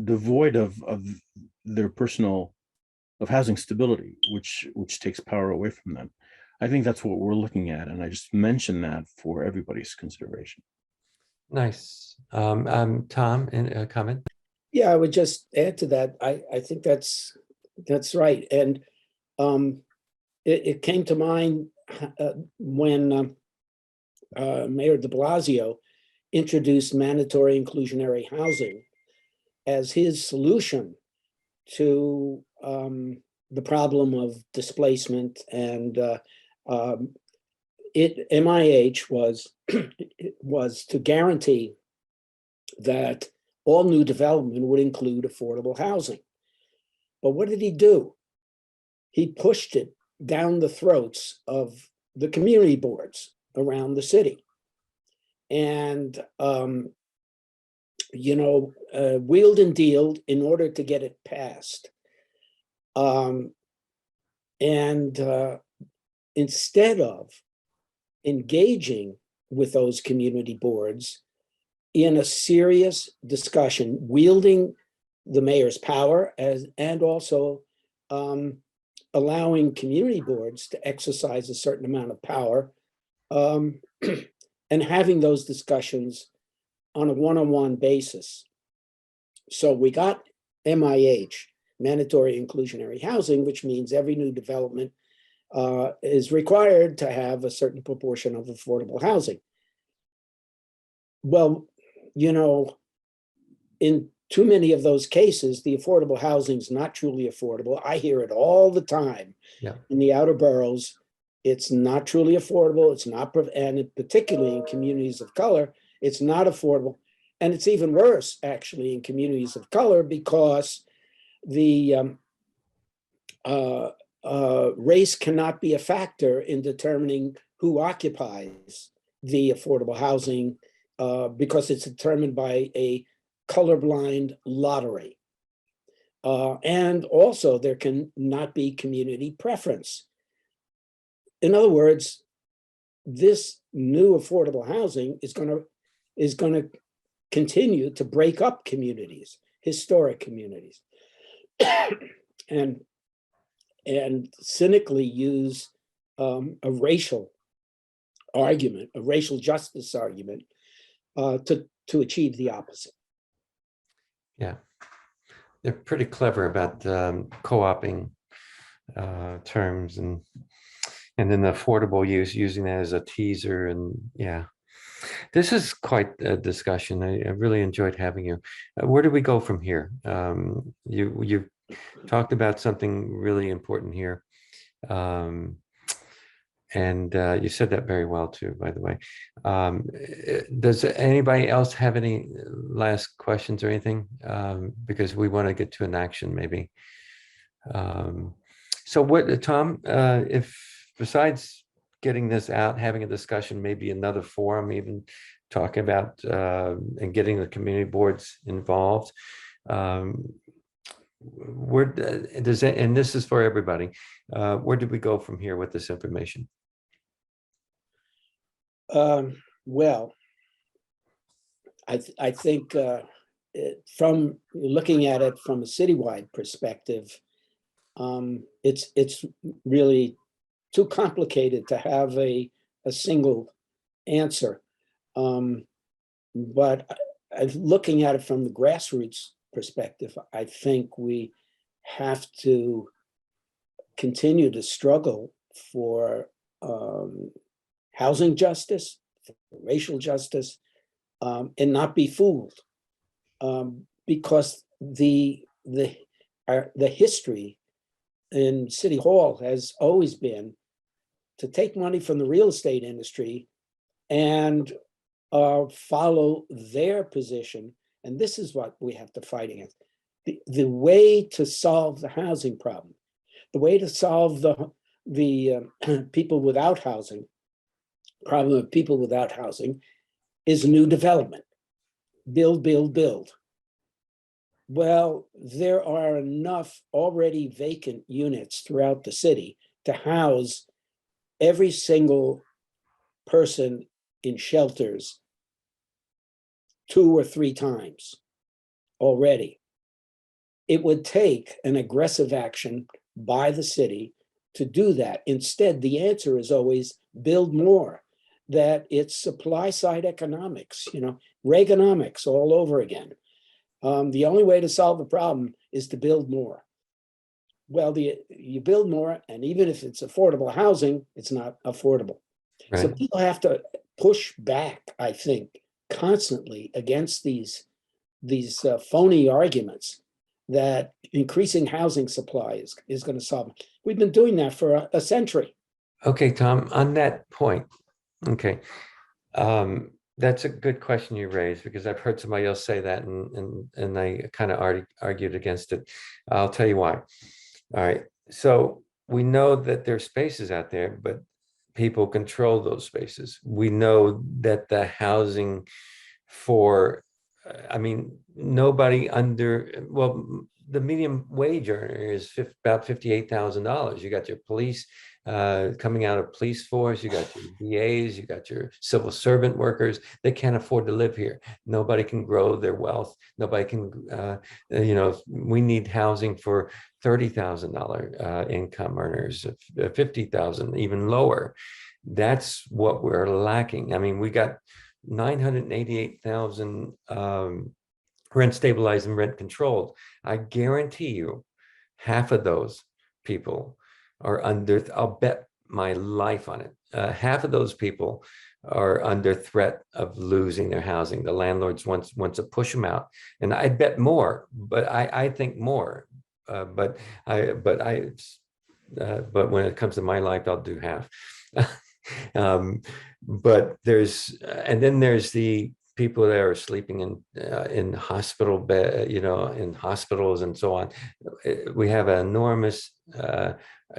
devoid of their of housing stability, which takes power away from them. I think that's what we're looking at, and I just mention that for everybody's consideration. Nice. Tom, a comment? Yeah, I would just add to that. I think that's right. And it came to mind when Mayor de Blasio introduced mandatory inclusionary housing as his solution to the problem of displacement. And MIH was to guarantee that all new development would include affordable housing. But what did he do? He pushed it down the throats of the community boards around the city. And, wheeled and dealed in order to get it passed. Instead of engaging with those community boards in a serious discussion, wielding the mayor's power and also allowing community boards to exercise a certain amount of power, and having those discussions on a one-on-one basis. So we got MIH, mandatory inclusionary housing, which means every new development is required to have a certain proportion of affordable housing. Well, in too many of those cases, the affordable housing is not truly affordable. I hear it all the time. Yeah. In the outer boroughs. It's not truly affordable. It's not, and particularly in communities of color, it's not affordable. And it's even worse, actually, in communities of color because the race cannot be a factor in determining who occupies the affordable housing because it's determined by a colorblind lottery. And also there can not be community preference. In other words, this new affordable housing is going to continue to break up communities, historic communities, and cynically use a racial argument, a racial justice argument, to achieve the opposite. Yeah, they're pretty clever about co-opting terms and then the affordable use, using that as a teaser. And yeah, this is quite a discussion. I really enjoyed having you. Where do we go from here? You've talked about something really important here. And you said that very well too, by the way. Does anybody else have any last questions or anything? Because we want to get to an action maybe. So what, Tom, if besides getting this out, having a discussion, maybe another forum, even talking about and getting the community boards involved, where does it, and this is for everybody, where do we go from here with this information? Well, I think from looking at it from a citywide perspective, it's really too complicated to have a single answer. But looking at it from the grassroots perspective, I think we have to continue to struggle for housing justice, for racial justice, and not be fooled, because the history in City Hall has always been to take money from the real estate industry and follow their position. And this is what we have to fight against. The way to solve the housing problem, the way to solve the people without housing, problem of people without housing, is new development. Build, build, build. Well, there are enough already vacant units throughout the city to house every single person in shelters 2 or 3 times already. It would take an aggressive action by the city to do that. Instead, the answer is always build more, that it's supply side economics, Reaganomics all over again. The only way to solve the problem is to build more. Well, you build more, and even if it's affordable housing, it's not affordable. Right. So people have to push back, I think, constantly against these phony arguments that increasing housing supply is going to solve it. We've been doing that for a century. Okay, Tom, on that point, okay. That's a good question you raised, because I've heard somebody else say that, and I kind of already argued against it. I'll tell you why. All right, so we know that there's spaces out there, but people control those spaces. We know that the housing for, I mean, nobody under, well, the median wage earner is about $58,000. You got your police coming out of police force, you got your VAs, you got your civil servant workers. They can't afford to live here. Nobody can grow their wealth. Nobody can, you know, we need housing for $30,000 income earners, 50,000, even lower. That's what we're lacking. I mean, we got 988,000 rent stabilized and rent controlled. I guarantee you half of those people are under, I'll bet my life on it. Half of those people are under threat of losing their housing. The landlords want to push them out. And I bet more, but I think more. But when it comes to my life, I'll do half. But there's, and then there's the people that are sleeping in hospital bed, you know, in hospitals and so on. We have an enormous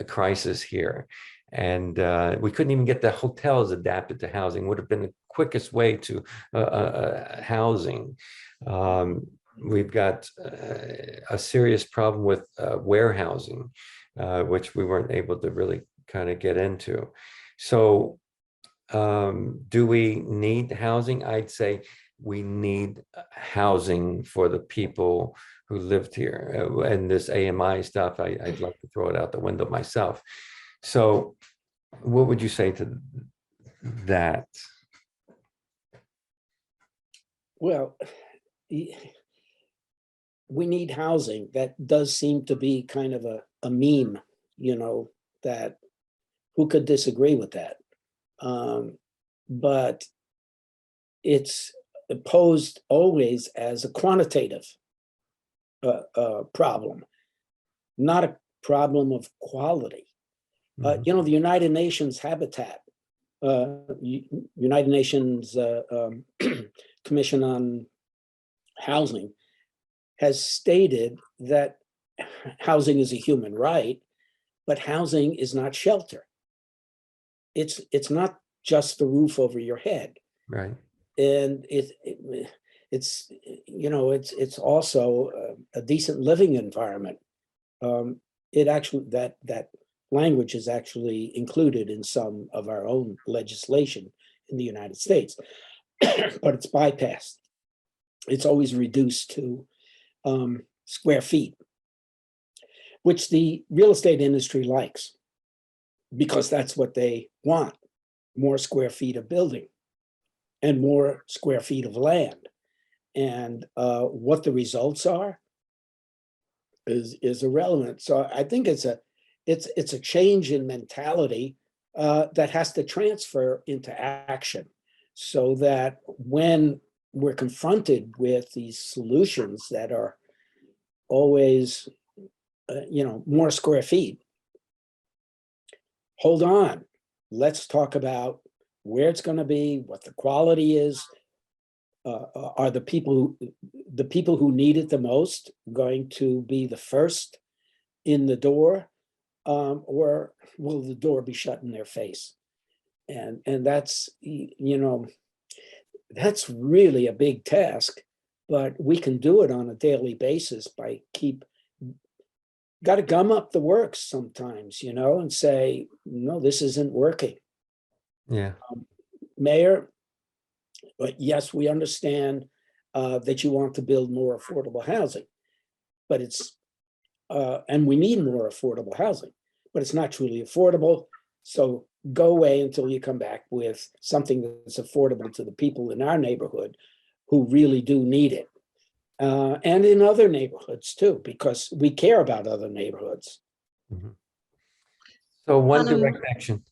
crisis here, and we couldn't even get the hotels adapted to housing. Would have been the quickest way to housing. We've got a serious problem with warehousing, which we weren't able to really kind of get into. So do we need housing? I'd say we need housing for the people who lived here. And this AMI stuff, I'd like to throw it out the window myself. So what would you say to that? Well, we need housing. That does seem to be kind of a meme, you know, that who could disagree with that? But it's posed always as a quantitative problem, not a problem of quality. You know, the United Nations Habitat, United Nations Commission on Housing has stated that housing is a human right, but housing is not shelter. It's not just the roof over your head, right? And it's you know, it's also a decent living environment. It actually, that language is actually included in some of our own legislation in the United States, but it's bypassed. It's always reduced to square feet, which the real estate industry likes, because that's what they want: more square feet of building and more square feet of land. And what the results are is irrelevant. So I think it's a change in mentality that has to transfer into action, so that when we're confronted with these solutions that are always, you know, more square feet, hold on, let's talk about where it's going to be, what the quality is. Are the people who need it the most going to be the first in the door, or will the door be shut in their face? And that's, you know, that's really a big task, but we can do it on a daily basis by got to gum up the works sometimes, you know, and say, no, this isn't working. Yeah. Mayor, but yes, we understand that you want to build more affordable housing, but it's, and we need more affordable housing, but it's not truly affordable. So go away until you come back with something that's affordable to the people in our neighborhood who really do need it. And in other neighborhoods too, because we care about other neighborhoods. Mm-hmm. So one direct action.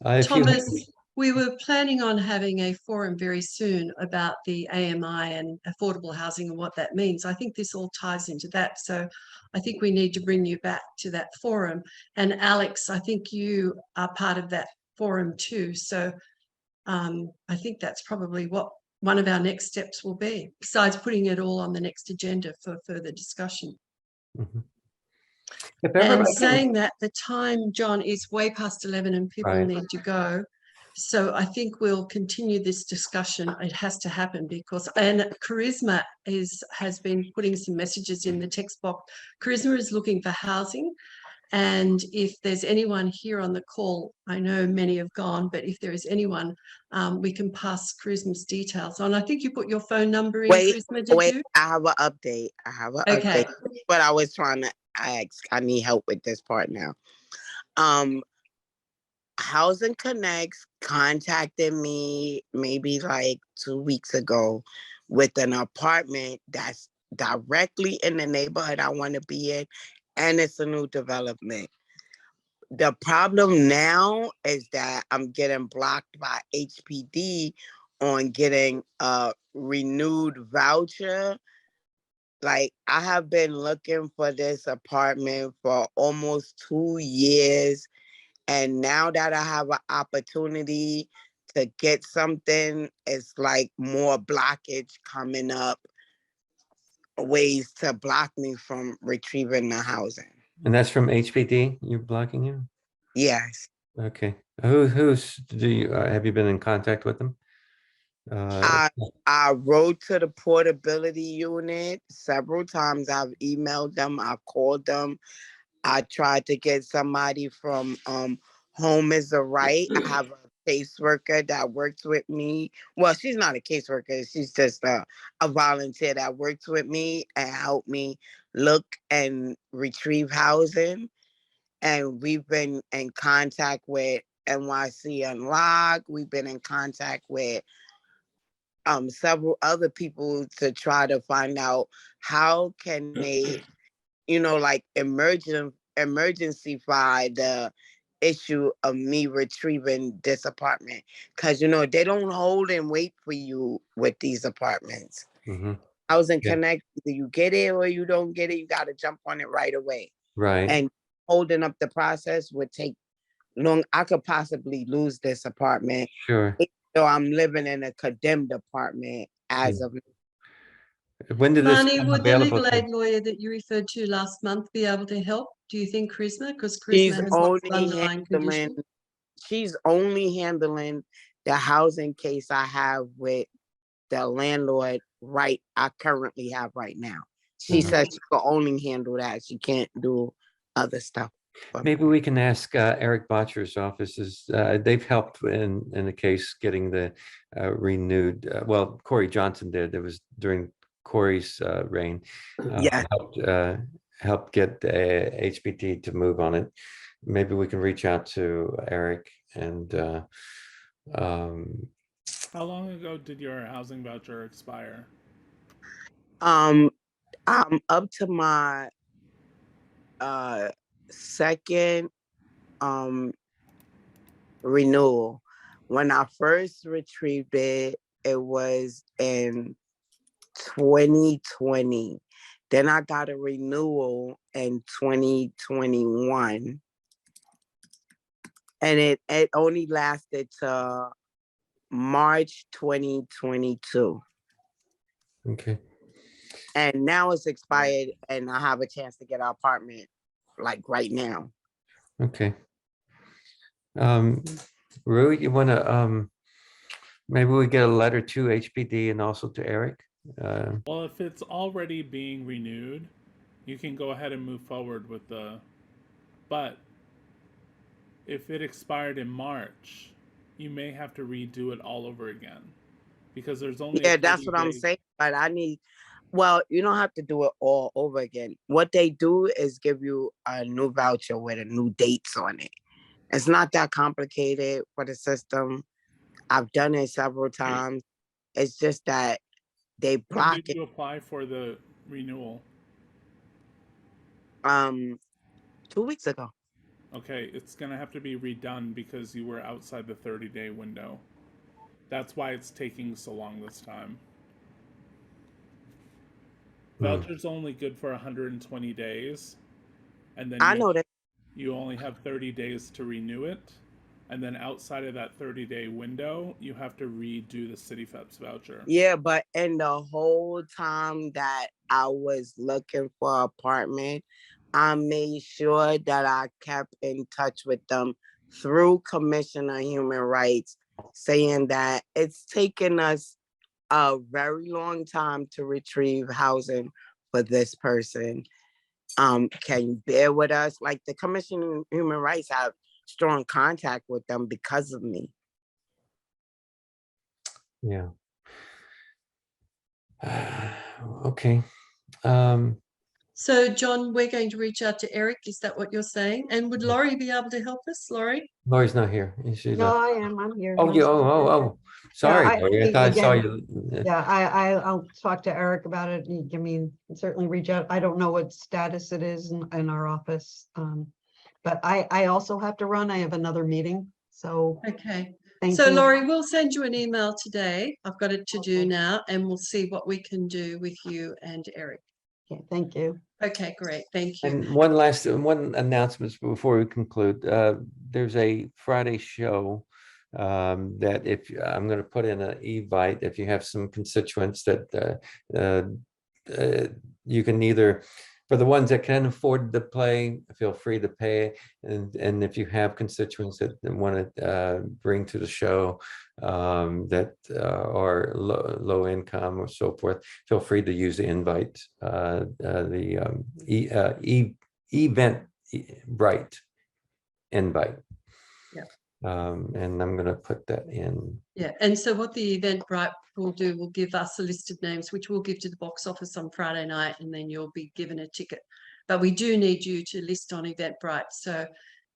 Thomas, we were planning on having a forum very soon about the AMI and affordable housing and what that means. I think this all ties into that. So I think we need to bring you back to that forum. And Alex, I think you are part of that forum too. So I think that's probably what one of our next steps will be, besides putting it all on the next agenda for further discussion. Mm-hmm. If And everybody can, saying that, the time, John, is way past 11 and people Right. need to go. So I think we'll continue this discussion. It has to happen because, and Charisma has been putting some messages in the text box. Charisma is looking for housing. And if there's anyone here on the call, I know many have gone, but if there is anyone, we can pass Charisma's details on. I think you put your phone number in, Charisma, did you? I have an update. Okay. But I was trying to ask, I need help with this part now. Housing Connects contacted me maybe like 2 weeks ago with an apartment that's directly in the neighborhood I want to be in, and it's a new development. The problem now is that I'm getting blocked by HPD on getting a renewed voucher. Like, I have been looking for this apartment for almost 2 years. And now that I have an opportunity to get something, it's like more blockage coming up, ways to block me from retrieving the housing. and that's from HPD, you're blocking you? Yes. Okay. Have you been in contact with them? I wrote to the portability unit several times. I've emailed them. I've called them. I tried to get somebody from Home is a Right. I have a caseworker that works with me. Well, she's not a caseworker. She's just a volunteer that works with me and helped me look and retrieve housing. And we've been in contact with NYC Unlocked. We've been in contact with several other people to try to find out how can they, like emergency-fy the issue of me retrieving this apartment. Because, they don't hold and wait for you with these apartments. Mm-hmm. Housing Connect, either you get it or you don't get it, you got to jump on it right away. Right. And holding up the process would take long. I could possibly lose this apartment. Sure. So I'm living in a condemned apartment as of. When did this Marnie, become would the available legal to aid lawyer that you referred to last month be able to help? Do you think Charisma? Because She's Charisma has lots of underlying conditions. She's only handling the housing case I have with the landlord I currently have right now. She says she can only handle that. She can't do other stuff. Maybe we can ask Eric Botcher's offices. They've helped in the case getting the renewed. Well, Corey Johnson did. It was during Corey's reign. Helped get HPD to move on it. Maybe we can reach out to Eric and. How long ago did your housing voucher expire? I'm up to my second renewal. When I first retrieved it, it was in 2020. Then I got a renewal in 2021. And it only lasted to March 2022. Okay. And now it's expired and I have a chance to get an apartment like right now. Okay. Rue, you want to, maybe we get a letter to HPD and also to Eric? Well, if it's already being renewed, you can go ahead and move forward with but if it expired in March, you may have to redo it all over again because there's only that's what I'm saying. But you don't have to do it all over again. What they do is give you a new voucher with a new dates on it. It's not that complicated for the system. I've done it several times. It's just that they block it. When did you apply for the renewal? 2 weeks ago. Okay, it's gonna have to be redone because you were outside the 30-day window. That's why it's taking so long this time. Voucher's only good for 120 days. And then you only have 30 days to renew it. And then outside of that 30-day window, you have to redo the City FEPS voucher. Yeah, but in the whole time that I was looking for an apartment, I made sure that I kept in touch with them through Commission on Human Rights, saying that it's taken us a very long time to retrieve housing for this person. Can you bear with us? Like the Commission on Human Rights have strong contact with them because of me. Yeah. Okay. So John, we're going to reach out to Eric. Is that what you're saying? And would Laurie be able to help us, Laurie? Laurie's not here. She's No, not. I'm here. Oh, you. Oh. Sorry, Yeah, Laurie. I thought I saw again, you. Yeah, I'll talk to Eric about it. I mean, certainly reach out. I don't know what status it is in our office. But I also have to run. I have another meeting. So Okay. thank So you. Laurie, we'll send you an email today. I've got it to do now, and we'll see what we can do with you and Eric. Okay, thank you. Okay, great. Thank you. And one announcement before we conclude. There's a Friday show that if I'm going to put in an evite, if you have some constituents that you can either, for the ones that can afford to play, feel free to pay. And if you have constituents that want to bring to the show that are low income or so forth, feel free to use the invite, Eventbrite invite. Yeah. And I'm going to put that in. Yeah, and so what the Eventbrite will do will give us a list of names, which we'll give to the box office on Friday night, and then you'll be given a ticket. But we do need you to list on Eventbrite.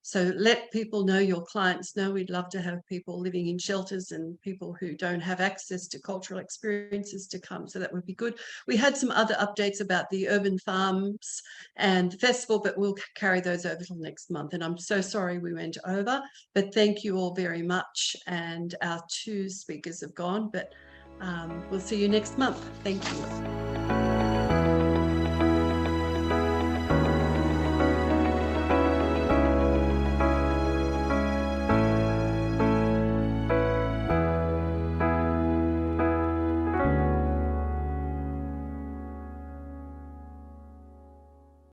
So let people know, your clients know. We'd love to have people living in shelters and people who don't have access to cultural experiences to come. So that would be good. We had some other updates about the urban farms and the festival, but we'll carry those over till next month. And I'm so sorry we went over, but thank you all very much. And our two speakers have gone, but we'll see you next month. Thank you.